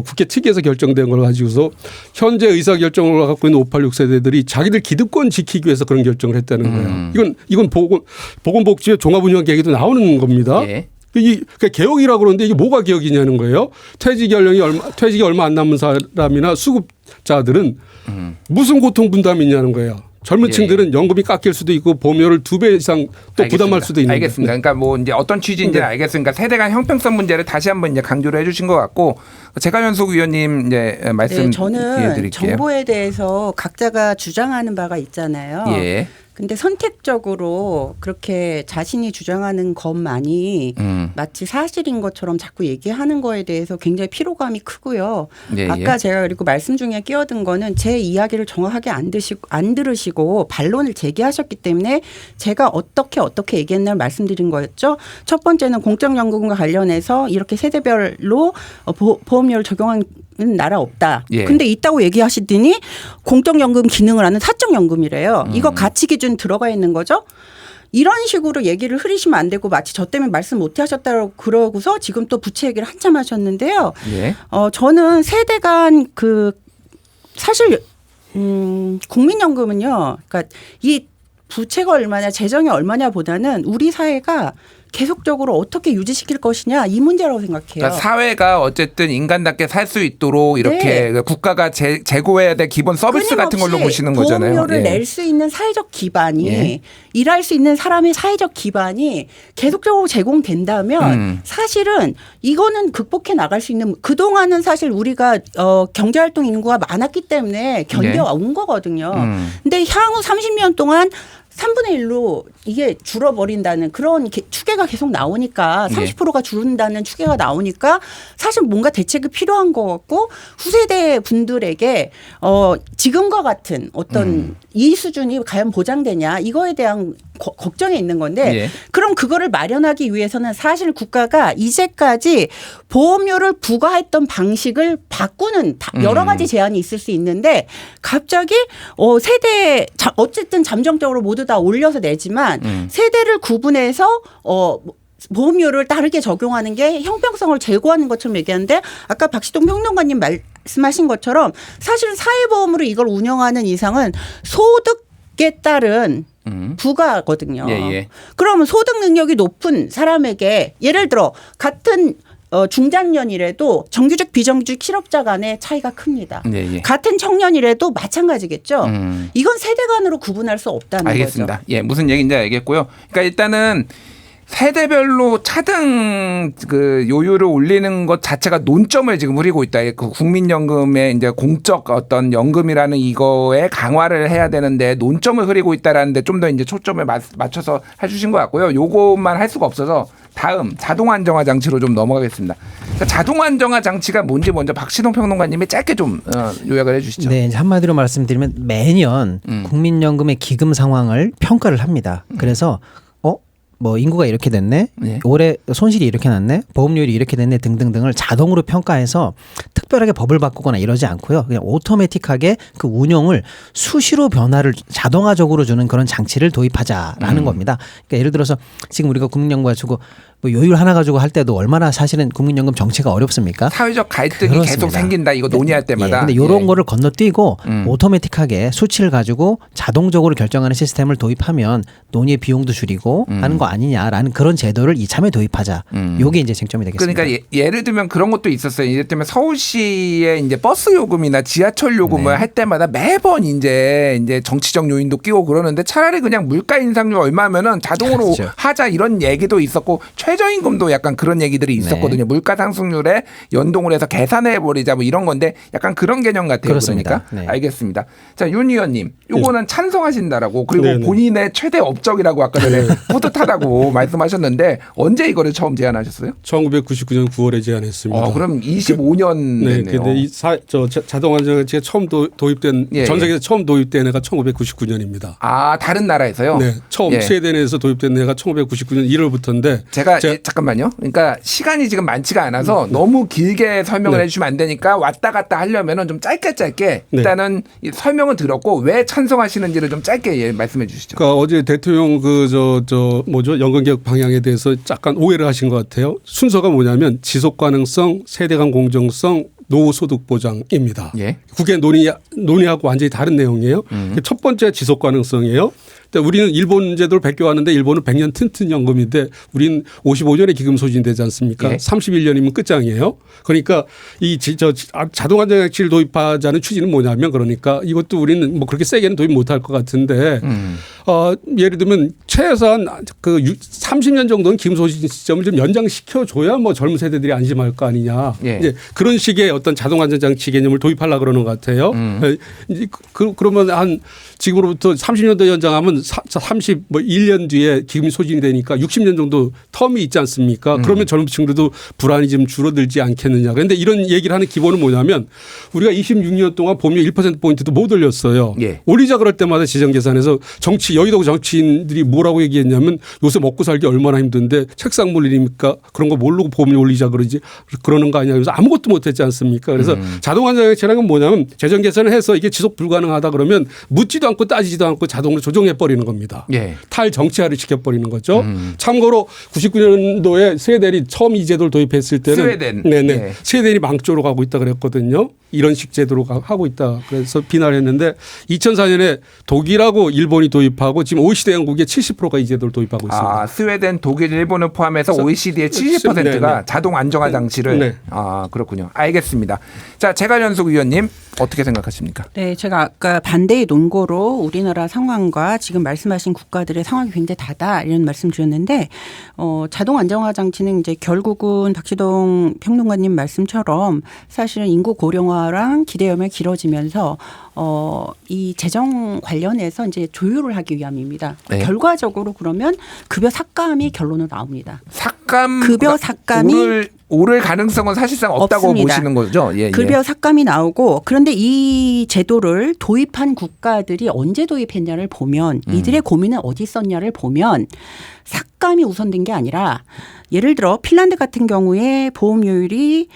국회 특위에서 결정된 걸 가지고서 현재 의사결정을 갖고 있는 586 세대들이 자기들 기득권 지키기 위해서 그런 결정을 했다는 거예요. 이건 보건복지의 종합운영 계획에도 나오는 겁니다. 그러니까 개혁이라고 그러는데 이게 뭐가 개혁이냐는 거예요. 퇴직이 얼마 안 남은 사람이나 수급자들은 무슨 고통 분담이 있냐는 거예요. 젊은 층들은 연금이 깎일 수도 있고 보험료를 2배 이상 또 부담할 수도 있는. 알겠습니다. 그러니까 뭐 이제 어떤 취지인지는 알겠으니까 세대 간 형평성 문제를 다시 한번 이제 강조를 해주신 것 같고 재갈연숙 위원님 이제 말씀 저는 기회 드릴게요. 정보에 대해서 각자가 주장하는 바가 있잖아요. 근데 선택적으로 그렇게 자신이 주장하는 것만이 마치 사실인 것처럼 자꾸 얘기하는 거에 대해서 굉장히 피로감이 크고요. 예, 아까 예. 제가 그리고 말씀 중에 끼어든 거는 제 이야기를 정확하게 안 들으시고 반론을 제기하셨기 때문에 제가 어떻게 얘기했나 말씀드린 거였죠. 첫 번째는 공적연금과 관련해서 이렇게 세대별로 보험료를 적용한 나라 없다. 예. 근데 있다고 얘기하시더니 공적연금 기능을 하는 사적연금이래요. 이거 가치 기준 들어가 있는 거죠. 이런 식으로 얘기를 흐리시면 안 되고 마치 저 때문에 말씀 못 하셨다고 그러고서 지금 또 부채 얘기를 한참 하셨는데요. 예. 저는 세대 간 사실 국민연금은요. 그러니까 이 부채가 얼마냐 재정이 얼마냐 보다는 우리 사회가 계속적으로 어떻게 유지시킬 것이냐 이 문제라고 생각해요. 그러니까 사회가 어쨌든 인간답게 살 수 있도록 이렇게 네. 국가가 제고해야 될 기본 서비스 같은 걸로 보시는 거잖아요. 보험료를 예. 낼 수 있는 사회적 기반이 예. 일할 수 있는 사람의 사회적 기반이 계속적으로 제공된다면 사실은 이거는 극복해 나갈 수 있는 그동안은 사실 우리가 경제활동 인구가 많았기 때문에 견뎌온 거거든요. 근데 향후 30년 동안 3분의 1로 이게 줄어버린다는 그런 추계가 계속 나오니까 30%가 줄는다는 추계가 나오니까 사실 뭔가 대책이 필요한 것 같고 후세대 분들에게 지금과 같은 어떤 이 수준이 과연 보장되냐 이거에 대한 걱정이 있는 건데 예. 그럼 그거를 마련하기 위해서는 사실 국가가 이제까지 보험료를 부과했던 방식을 바꾸는 여러 가지 제안이 있을 수 있는데 갑자기 세대 어쨌든 잠정적으로 모두 다 올려서 내지만 세대를 구분해서 보험료를 다르게 적용하는 게 형평성을 제고하는 것처럼 얘기하는데 아까 박시동 평론가님 말씀하신 것처럼 사실은 사회보험으로 이걸 운영하는 이상은 소득에 따른 부가거든요. 예. 그러면 소득 능력이 높은 사람에게 예를 들어 같은 중장년이라도 정규직 비정규직 실업자 간의 차이가 큽니다. 예. 같은 청년이라도 마찬가지겠죠. 이건 세대 간으로 구분할 수 없다는 알겠습니다. 거죠. 예, 무슨 얘기인지 알겠고요. 그러니까 일단은 세대별로 차등 요율을 올리는 것 자체가 논점을 지금 흐리고 있다. 그 국민연금의 이제 공적 어떤 연금이라는 이거에 강화를 해야 되는데 논점을 흐리고 있다라는데 좀 더 이제 초점을 맞춰서 해주신 것 같고요. 요것만 할 수가 없어서 다음 자동 안정화 장치로 좀 넘어가겠습니다. 그러니까 자동 안정화 장치가 뭔지 먼저 박시동 평론가님이 짧게 좀 요약을 해주시죠. 네, 이제 한마디로 말씀드리면 매년 국민연금의 기금 상황을 평가를 합니다. 그래서 뭐 인구가 이렇게 됐네, 네. 올해 손실이 이렇게 났네, 보험료율이 이렇게 됐네 등등등을 자동으로 평가해서 특별하게 법을 바꾸거나 이러지 않고요. 그냥 오토매틱하게 그 운용을 수시로 변화를 자동화적으로 주는 그런 장치를 도입하자라는 겁니다. 그러니까 예를 들어서 지금 우리가 국민연금 가지고 뭐 요율 하나 가지고 할 때도 얼마나 사실은 국민연금 정체가 어렵습니까? 사회적 갈등이 그렇습니다. 계속 생긴다. 이거 논의할 때마다. 근데 이런 거를 건너뛰고 오토매틱하게 수치를 가지고 자동적으로 결정하는 시스템을 도입하면 논의의 비용도 줄이고 하는 거 아니냐라는 그런 제도를 이참에 도입하자. 요게 이제 쟁점이 되겠습니다. 그러니까 예를 들면 그런 것도 있었어요. 예를 들면 서울시의 이제 버스 요금이나 지하철 요금을 할 때마다 매번 이제 정치적 요인도 끼고 그러는데 차라리 그냥 물가 인상률 얼마면은 자동으로 그렇죠. 하자 이런 얘기도 있었고 최저임금도 약간 그런 얘기들이 있었거든요. 물가 상승률에 연동을 해서 계산해 버리자 뭐 이런 건데 약간 그런 개념 같아요. 그렇습니다. 그러니까 네. 알겠습니다. 자, 윤 의원님, 요거는 찬성하신다라고 그리고 네네. 본인의 최대 업적이라고 아까 전에 뿌듯하다고 말씀하셨는데 언제 이거를 처음 제안하셨어요? 1999년 9월에 제안했습니다. 그럼 25년 네, 됐네요. 근데 이 자동 안정화가 처음 도입된 예, 전 세계에서 처음 도입된 해가 1999년입니다. 아, 다른 나라에서요? 네, 처음 예. 스웨덴에서 도입된 해가 1999년 1월부터인데 제가 잠깐만요. 그러니까 시간이 지금 많지가 않아서 너무 길게 설명을 네. 해주시면 안 되니까 왔다 갔다 하려면은 좀 짧게 네. 일단은 이 설명은 들었고 왜 찬성하시는지를 좀 짧게 말씀해 주시죠. 그러니까 어제 대통령 연금개혁 방향에 대해서 약간 오해를 하신 것 같아요. 순서가 뭐냐면 지속 가능성, 세대 간 공정성, 노후 소득 보장입니다. 예. 국회 논의하고 완전히 다른 내용이에요. 첫 번째 지속 가능성이에요. 근데 우리는 일본 제도를 배교하는데 일본은 100년 튼튼 연금인데 우리는 55년에 기금 소진되지 않습니까? 예. 31년이면 끝장이에요. 그러니까 이 자동 안정장치를 도입하자는 취지는 뭐냐면 그러니까 이것도 우리는 뭐 그렇게 세게는 도입 못할 것 같은데 예를 들면 최소한 30년 정도는 기금 소진 시점을 좀 연장시켜 줘야 뭐 젊은 세대들이 안심할 거 아니냐. 예. 이제 그런 식의 어떤 자동 안전장치 개념을 도입하려고 그러는 것 같아요. 그러면 한 지금으로부터 30년도 연장하면 31년 뒤에 기금이 소진이 되니까 60년 정도 텀이 있지 않습니까? 그러면 젊은 층들도 불안이 좀 줄어들지 않겠느냐. 그런데 이런 얘기를 하는 기본은 뭐냐면 우리가 26년 동안 보험료 1%포인트도 못 올렸어요. 예. 올리자 그럴 때마다 지정계산에서 여의도 정치인들이 뭐라고 얘기했냐면 요새 먹고 살기 얼마나 힘든데 책상 물리니까 그런 거 모르고 보험료 올리자 그러는 거 아니야. 그래서 아무것도 못했지 않습니까? 그래서 자동안정장치라는 건 뭐냐면 재정 계산을 해서 이게 지속 불가능하다 그러면 묻지도 않고 따지지도 않고 자동으로 조정해 버리는 겁니다. 예. 탈정치화를 시켜버리는 거죠. 참고로 99년도에 스웨덴이 처음 이 제도를 도입했을 때는 스웨덴. 네네. 예. 스웨덴이 망조로 가고 있다 그랬거든요. 이런 식 제도로 하고 있다. 그래서 비난을 했는데 2004년에 독일하고 일본이 도입하고 지금 OECD 영국의 70%가 이 제도를 도입하고 있습니다. 스웨덴, 독일, 일본을 포함해서 OECD의 70%가 네네. 자동 안정화 장치를 네. 그렇군요. 알겠습니다. 자, 재가연숙 위원님 어떻게 생각하십니까? 네, 제가 아까 반대의 논거로 우리나라 상황과 지금 말씀하신 국가들의 상황이 굉장히 다르다 이런 말씀 드렸는데 자동 안정화 장치는 이제 결국은 박시동 평론가님 말씀처럼 사실은 인구 고령화랑 기대염이 길어지면서 이 재정 관련해서 이제 조율을 하기 위함입니다. 네. 결과적으로 그러면 급여 삭감이 결론으로 나옵니다. 급여 삭감이 오를 가능성은 사실상 없다고 없습니다. 보시는 거죠? 예, 급여 삭감이 나오고 그런데 이 제도를 도입한 국가들이 언제 도입했냐를 보면 이들의 고민은 어디 있었냐를 보면 삭감이 우선된 게 아니라 예를 들어 핀란드 같은 경우에 보험료율이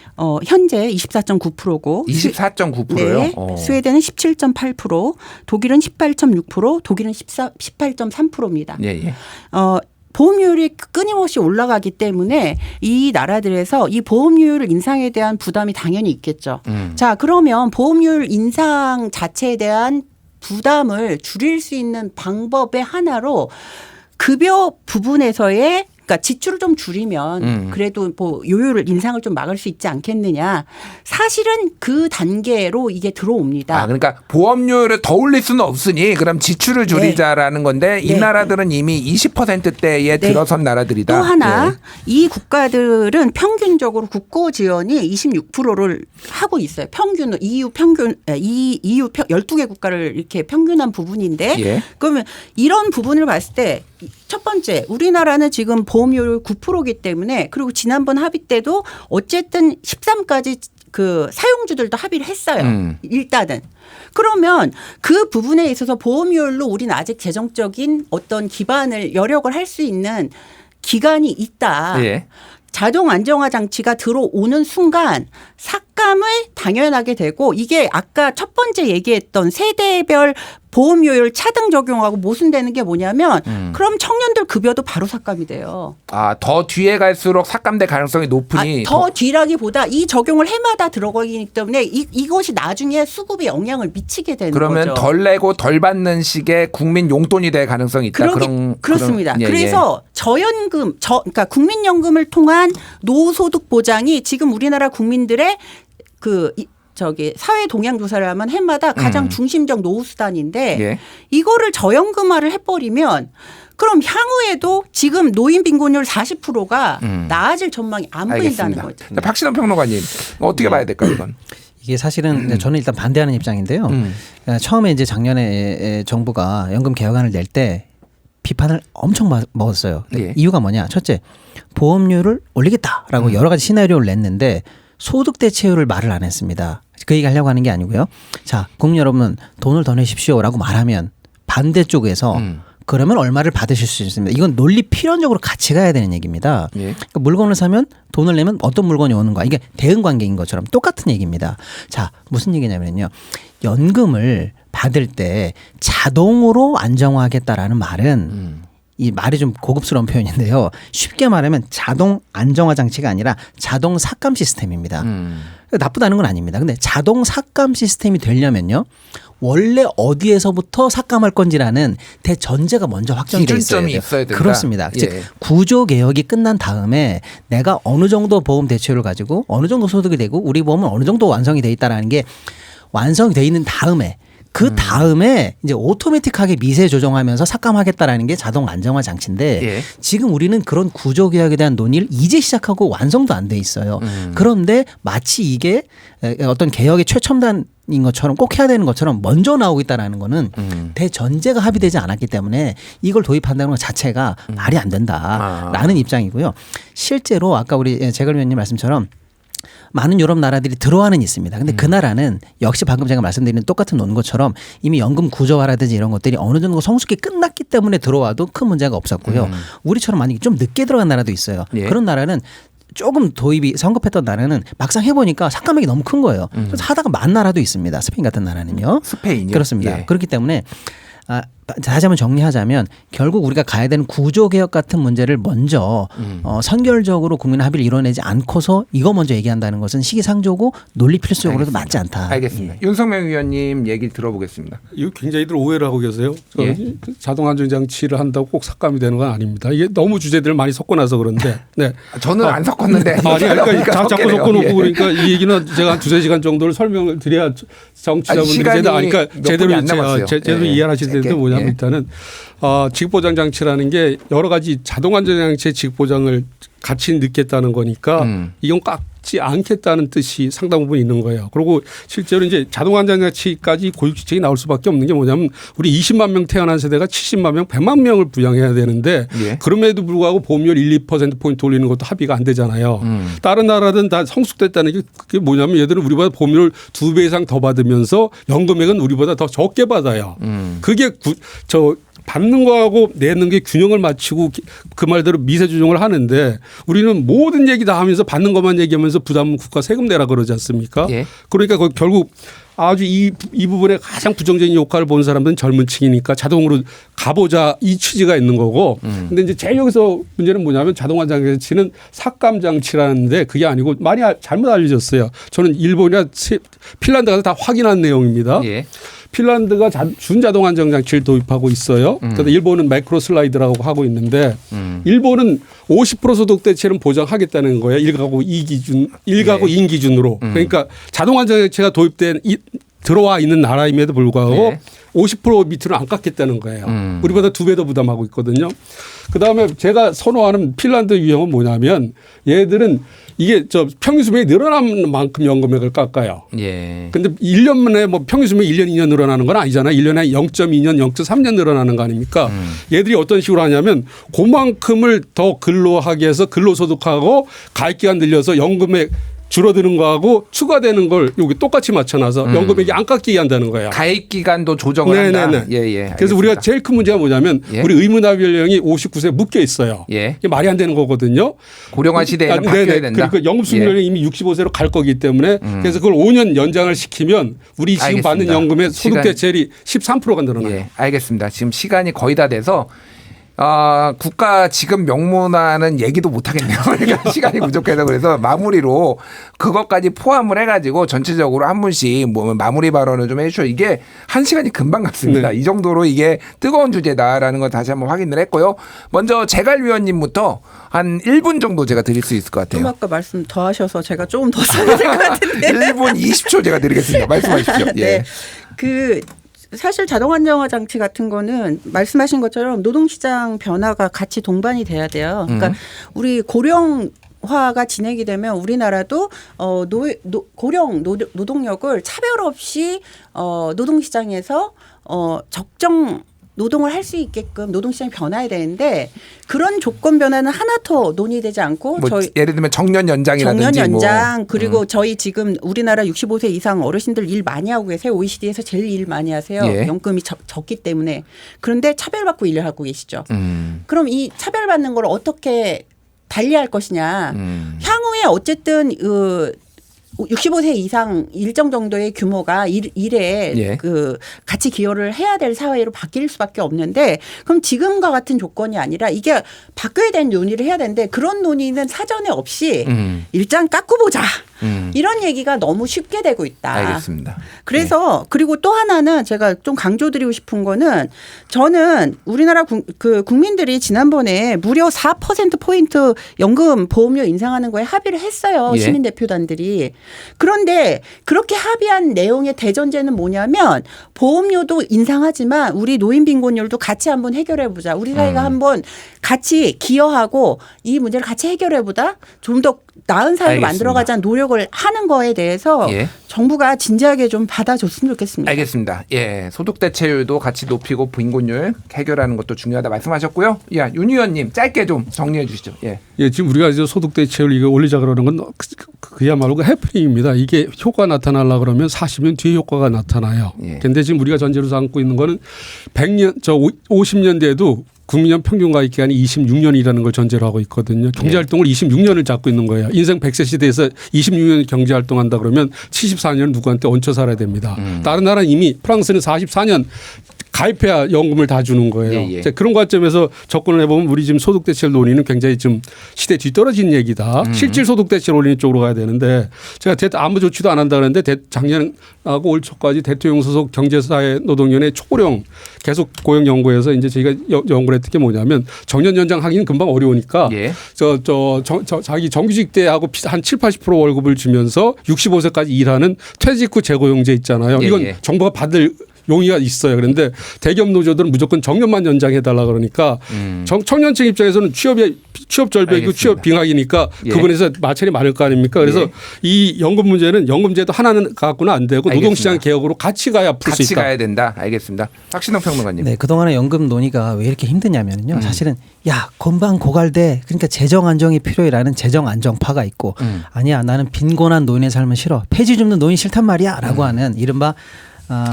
현재 24.9%고 24.9%요? 네, 스웨덴은 17.8%, 독일은 18.6%, 독일은 18.3%입니다. 예, 예. 보험료율이 끊임없이 올라가기 때문에 이 나라들에서 이 보험료율 인상에 대한 부담이 당연히 있겠죠. 자, 그러면 보험료율 인상 자체에 대한 부담을 줄일 수 있는 방법의 하나로 급여 부분에서의 그러니까 지출을 좀 줄이면 그래도 뭐 요율을 인상을 좀 막을 수 있지 않겠느냐. 사실은 그 단계로 이게 들어옵니다. 그러니까 보험료를 더 올릴 수는 없으니 그럼 지출을 줄이자라는 건데 이 네. 나라들은 이미 20%대에 들어선 나라들이다. 또 하나 네. 이 국가들은 평균적으로 국고 지원이 26%를 하고 있어요. 평균 EU 12개 국가를 이렇게 평균한 부분인데 예. 그러면 이런 부분을 봤을 때 첫 번째 우리나라는 지금 보험료율 9%이기 때문에 그리고 지난번 합의 때도 어쨌든 13까지 그 사용주들도 합의를 했어요. 일단은. 그러면 그 부분에 있어서 보험료율로 우리는 아직 재정적인 어떤 기반을 여력을 할 수 있는 기간이 있다. 예. 자동 안정화 장치가 들어오는 순간 삭감을 당연하게 되고 이게 아까 첫 번째 얘기했던 세대별 보험료율 차등 적용하고 모순되는 게 뭐냐면 그럼 청년들 급여도 바로 삭감이 돼요. 더 뒤에 갈수록 삭감될 가능성이 높으니 더 뒤라기보다 이 적용을 해마다 들어가기 때문에 이것이 나중에 수급에 영향을 미치게 되는 그러면 거죠. 덜 내고 덜 받는 식의 국민 용돈이 될 가능성이 있다. 그렇습니다. 예, 그래서 저연금, 그러니까 국민연금을 통한 노소득 보장이 지금 우리나라 국민들의 사회 동향 조사를 하면 해마다 가장 중심적 노후 수단인데 예. 이거를 저연금화를 해버리면 그럼 향후에도 지금 노인 빈곤율 40%가 나아질 전망이 안 보인다는 알겠습니다. 거죠. 자, 박신원 평론가님 어떻게 봐야 될까요, 이건? 이게 사실은 저는 일단 반대하는 입장인데요. 처음에 이제 작년에 정부가 연금 개혁안을 낼 때 비판을 엄청 먹었어요. 예. 이유가 뭐냐? 첫째, 보험료를 올리겠다라고 여러 가지 시나리오를 냈는데 소득 대체율을 말을 안 했습니다. 그 얘기 하려고 하는 게 아니고요. 자, 국민 여러분 돈을 더 내십시오라고 말하면 반대쪽에서 그러면 얼마를 받으실 수 있습니다. 이건 논리 필연적으로 같이 가야 되는 얘기입니다. 예. 그러니까 물건을 사면 돈을 내면 어떤 물건이 오는 거야. 이게 대응 관계인 것처럼 똑같은 얘기입니다. 자, 무슨 얘기냐면요. 연금을 받을 때 자동으로 안정화하겠다라는 말은 이 말이 좀 고급스러운 표현인데요. 쉽게 말하면 자동 안정화 장치가 아니라 자동 삭감 시스템입니다. 나쁘다는 건 아닙니다. 근데 자동 삭감 시스템이 되려면요. 원래 어디에서부터 삭감할 건지라는 대전제가 먼저 확정이 돼 있어야 기준점이 돼요. 있어야 된다. 그렇습니다. 예. 즉 구조 개혁이 끝난 다음에 내가 어느 정도 보험 대체율을 가지고 어느 정도 소득이 되고 우리 보험은 어느 정도 완성이 돼 있다라는 게 완성이 돼 있는 다음에 그 다음에 이제 오토매틱하게 미세 조정하면서 삭감하겠다라는 게 자동 안정화 장치인데 예. 지금 우리는 그런 구조 개혁에 대한 논의를 이제 시작하고 완성도 안 돼 있어요. 그런데 마치 이게 어떤 개혁의 최첨단 인 것처럼 꼭 해야 되는 것처럼 먼저 나오고 있다라는 거는 대전제가 합의되지 않았기 때문에 이걸 도입한다는 것 자체가 말이 안 된다라는 입장이고요. 실제로 아까 우리 재걸 위원님 말씀처럼 많은 유럽 나라들이 들어와는 있습니다. 근데 그 나라는 역시 방금 제가 말씀드린 똑같은 논 것처럼 이미 연금 구조화라든지 이런 것들이 어느 정도 성숙히 끝났기 때문에 들어와도 큰 문제가 없었고요. 우리처럼 만약에 좀 늦게 들어간 나라도 있어요. 예. 그런 나라는 조금 도입이 성급했던 나라는 막상 해보니까 상관액이 너무 큰 거예요. 그래서 하다가 만 나라도 있습니다. 스페인 같은 나라는요. 스페인이요? 그렇습니다. 예. 그렇기 때문에 다시 한번 정리하자면 결국 우리가 가야 되는 구조개혁 같은 문제를 먼저 선결적으로 국민 합의를 이뤄내지 않고서 이거 먼저 얘기한다는 것은 시기상조고 논리 필수적으로도 맞지 않다. 알겠습니다. 윤석명 위원님 얘기 들어보겠습니다. 이거 굉장히들 오해를 하고 계세요. 예. 자동 안전 장치를 한다고 꼭 삭감이 되는 건 아닙니다. 이게 너무 주제들을 많이 섞어놔서 그런데. 네. 저는 안 섞었는데. 아니, 그러니까 자꾸 섞게 돼요. 섞어놓고 예. 그러니까 이 얘기는 제가 한 두세 시간 정도를 설명을 드려야 정치자분들이 시간이 그러니까 몇 제대로 분이 안 남았어요. 제대로 예. 이해하실 텐데 짧게. 뭐냐면 예. 일단은 지급보장 장치라는 게 여러 가지 자동 안전 장치의 지급보장을 같이 넣겠다는 거니까 이건 깎지 않겠다는 뜻이 상당 부분 있는 거예요. 그리고 실제로 이제 자동 안전 장치까지 고육지책이 나올 수밖에 없는 게 뭐냐면 우리 20만 명 태어난 세대가 70만 명, 100만 명을 부양해야 되는데 예. 그럼에도 불구하고 보험료를 1~2% 포인트 올리는 것도 합의가 안 되잖아요. 다른 나라든 다 성숙됐다는 게 그게 뭐냐면 얘들은 우리보다 보험료를 2배 이상 더 받으면서 연금액은 우리보다 더 적게 받아요. 그게 받는 거하고 내는 게 균형을 맞추고 그 말대로 미세 조정을 하는데 우리는 모든 얘기 다 하면서 받는 것만 얘기하면서 부담은 국가 세금 내라 그러지 않습니까? 예. 그러니까 결국 아주 이 부분에 가장 부정적인 효과를 본 사람들은 젊은 층이니까 자동으로 가보자 이 취지가 있는 거고. 근데 이제 제일 여기서 문제는 뭐냐면 자동 안전 장치는 삭감 장치라는데 그게 아니고 많이 잘못 알려졌어요. 저는 일본이나 핀란드 가서 다 확인한 내용입니다. 예. 핀란드가 준자동 안전 장치를 도입하고 있어요. 그런데 일본은 마이크로 슬라이드라고 하고 있는데 일본은 50% 소득 대체는 보장하겠다는 거예요. 1가구 2 기준으로. 그러니까 자동 안전 장치가 도입된 들어와 있는 나라임에도 불구하고 네. 50% 밑으로 안 깎겠다는 거예요. 우리보다 2배 더 부담하고 있거든요. 그다음에 제가 선호하는 핀란드 유형은 뭐냐면 얘들은 이게 평균 수명이 늘어나는 만큼 연금액을 깎아요. 예. 근데 1년 만에 뭐 평균 수명이 1년, 2년 늘어나는 건 아니잖아요. 1년에 0.2년, 0.3년 늘어나는 거 아닙니까? 얘들이 어떤 식으로 하냐면 그만큼을 더 근로하게 해서 근로소득하고 가입기간 늘려서 연금액 줄어드는 거하고 추가되는 걸 여기 똑같이 맞춰놔서 연금액이 안 깎이게 한다는 거예요. 가입 기간도 조정을 한다. 네네네. 예, 예. 그래서 알겠습니다. 우리가 제일 큰 문제가 뭐냐면 예. 우리 의무납입 연령이 59세에 묶여 있어요. 예. 이게 말이 안 되는 거거든요. 고령화 시대에는 바뀌어야 네네. 된다. 그러니까 영업수명이 이미 65세로 갈 거기 때문에 그래서 그걸 5년 연장을 시키면 우리 지금 알겠습니다. 받는 연금의 소득 시간- 대체율이 13%가 늘어나요. 예, 알겠습니다. 지금 시간이 거의 다 돼서 국가 지급 명문화는 얘기도 못 하겠네요. 그러니까 시간이 부족해서 그래서 마무리로 그것까지 포함을 해가지고 전체적으로 한 분씩 뭐 마무리 발언을 좀 해주셔. 이게 한 시간이 금방 갔습니다. 네. 이 정도로 이게 뜨거운 주제다라는 걸 다시 한번 확인을 했고요. 먼저 재갈 위원님부터 한 1분 정도 제가 드릴 수 있을 것 좀 같아요. 아까 말씀 더 하셔서 제가 조금 더 써야 될 것 같은데. 1분 20초 제가 드리겠습니다. 말씀하십시오. 예. 네. 사실 자동 안정화 장치 같은 거는 말씀하신 것처럼 노동시장 변화가 같이 동반이 돼야 돼요. 그러니까 우리 고령화가 진행이 되면 우리나라도 고령 노동력을 차별 없이 노동시장에서 적정 노동을 할 수 있게끔 노동시장이 변화해야 되는데 그런 조건 변화는 하나 더 논의되지 않고 뭐 저희 예를 들면 정년 연장이라든지 정년 연장 뭐. 그리고 저희 지금 우리나라 65세 이상 어르신들 일 많이 하고 계세요. OECD에서 제일 일 많이 하세요. 예. 연금이 적기 때문에. 그런데 차별받고 일을 하고 계시죠. 그럼 이 차별받는 걸 어떻게 달리할 것이냐. 향후에 어쨌든 65세 이상 일정 정도의 규모가 일에 예. 같이 기여를 해야 될 사회로 바뀔 수밖에 없는데 그럼 지금과 같은 조건이 아니라 이게 바뀌어야 되는 논의를 해야 되는데 그런 논의는 사전에 없이 일단 깎고 보자. 이런 얘기가 너무 쉽게 되고 있다. 알겠습니다. 그래서 그리고 또 하나는 제가 좀 강조드리고 싶은 거는 저는 우리나라 국민들이 지난번에 무려 4%포인트 연금 보험료 인상하는 거에 합의를 했어요. 예. 시민대표단들이. 그런데 그렇게 합의한 내용의 대전제는 뭐냐면 보험료도 인상하지만 우리 노인 빈곤율도 같이 한번 해결해 보자. 우리 사회가 한번 같이 기여하고 이 문제를 같이 해결해 보자. 좀 더 나은 사회로 알겠습니다. 만들어가자는 노력을 하는 거에 대해서 예. 정부가 진지하게 좀 받아줬으면 좋겠습니다. 알겠습니다. 예, 소득 대체율도 같이 높이고 빈곤율 해결하는 것도 중요하다 말씀하셨고요. 야, 윤 의원님 짧게 좀 정리해 주시죠. 예. 예, 지금 우리가 이제 소득 대체율 이거 올리자 그러는 건 그야말로 해프닝입니다. 이게 효과 나타나려 그러면 40년 뒤에 효과가 나타나요. 예. 그런데 지금 우리가 전제로 삼고 있는 거는 50년대에도 국민연 평균 가입 기간이 26년이라는 걸 전제로 하고 있거든요. 경제 활동을 26년을 잡고 있는 거예요. 인생 100세 시대에서 26년 경제 활동한다 그러면 74년 누구한테 얹혀 살아야 됩니다. 다른 나라는 이미 프랑스는 44년 가입해야 연금을 다 주는 거예요. 예, 예. 그런 관점에서 접근을 해보면 우리 지금 소득 대체율 논의는 굉장히 좀 시대 뒤떨어진 얘기다. 실질 소득 대체율 올리는 쪽으로 가야 되는데 제가 아무 조치도 안 한다 그랬는데 작년하고 올 초까지 대통령 소속 경제사회 노동위원회 초고령 계속 고용 연구에서 이제 저희가 연구를 했던 게 뭐냐면 정년 연장하기는 금방 어려우니까 예. 자기 정규직 때하고 한 7, 80% 월급을 주면서 65세까지 일하는 퇴직 후 재고용제 있잖아요. 예, 이건 예. 정부가 받을 용의가 있어요. 그런데 대기업 노조들은 무조건 정년만 연장해달라 그러니까 청년층 입장에서는 취업 절벽이고 알겠습니다. 취업 빙하기니까 예. 그분에서 마찰이 많을 거 아닙니까? 그래서 예. 이 연금 문제는 연금제도 하나는 갖고는 안 되고 알겠습니다. 노동시장 개혁으로 같이 가야 풀 수 같이 있다. 가야 된다. 알겠습니다. 박신영 평론가님. 네, 그동안의 연금 논의가 왜 이렇게 힘드냐면요. 사실은 야, 건방 고갈돼. 그러니까 재정 안정이 필요해라는 재정 안정파가 있고 아니야, 나는 빈곤한 노인의 삶은 싫어. 폐지 줍는 노인 싫단 말이야라고 하는 이른바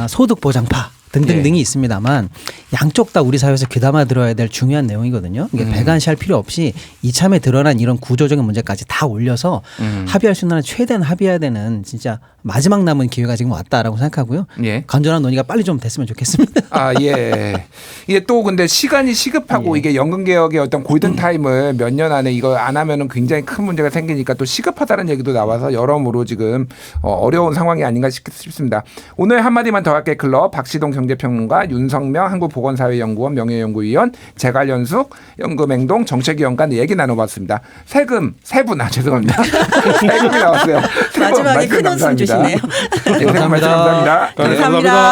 소득 보장파 등등등이 있습니다만 양쪽 다 우리 사회에서 귀담아 들어야 될 중요한 내용이거든요. 이게 배관시할 필요 없이 이참에 드러난 이런 구조적인 문제까지 다 올려서 합의할 수 있는 한 최대한 합의해야 되는 진짜 마지막 남은 기회가 지금 왔다라고 생각하고요. 예. 건전한 논의가 빨리 좀 됐으면 좋겠습니다. 아, 예. 이게 또 근데 시간이 시급하고 이게 연금 개혁의 어떤 골든 타임을 몇 년 안에 이거 안 하면은 굉장히 큰 문제가 생기니까 또 시급하다는 얘기도 나와서 여러모로 지금 어려운 상황이 아닌가 싶습니다. 오늘 한마디만 더 할게 클럽 박시동 경제평론가, 윤성명 한국보건사회연구원 명예연구위원, 제갈연숙 연금행동 정책위원과 얘기 나눠봤습니다. 세금 죄송합니다. 세금이 나왔어요. 마지막에 큰 웃음 주시네요. 네, 감사합니다. 감사합니다.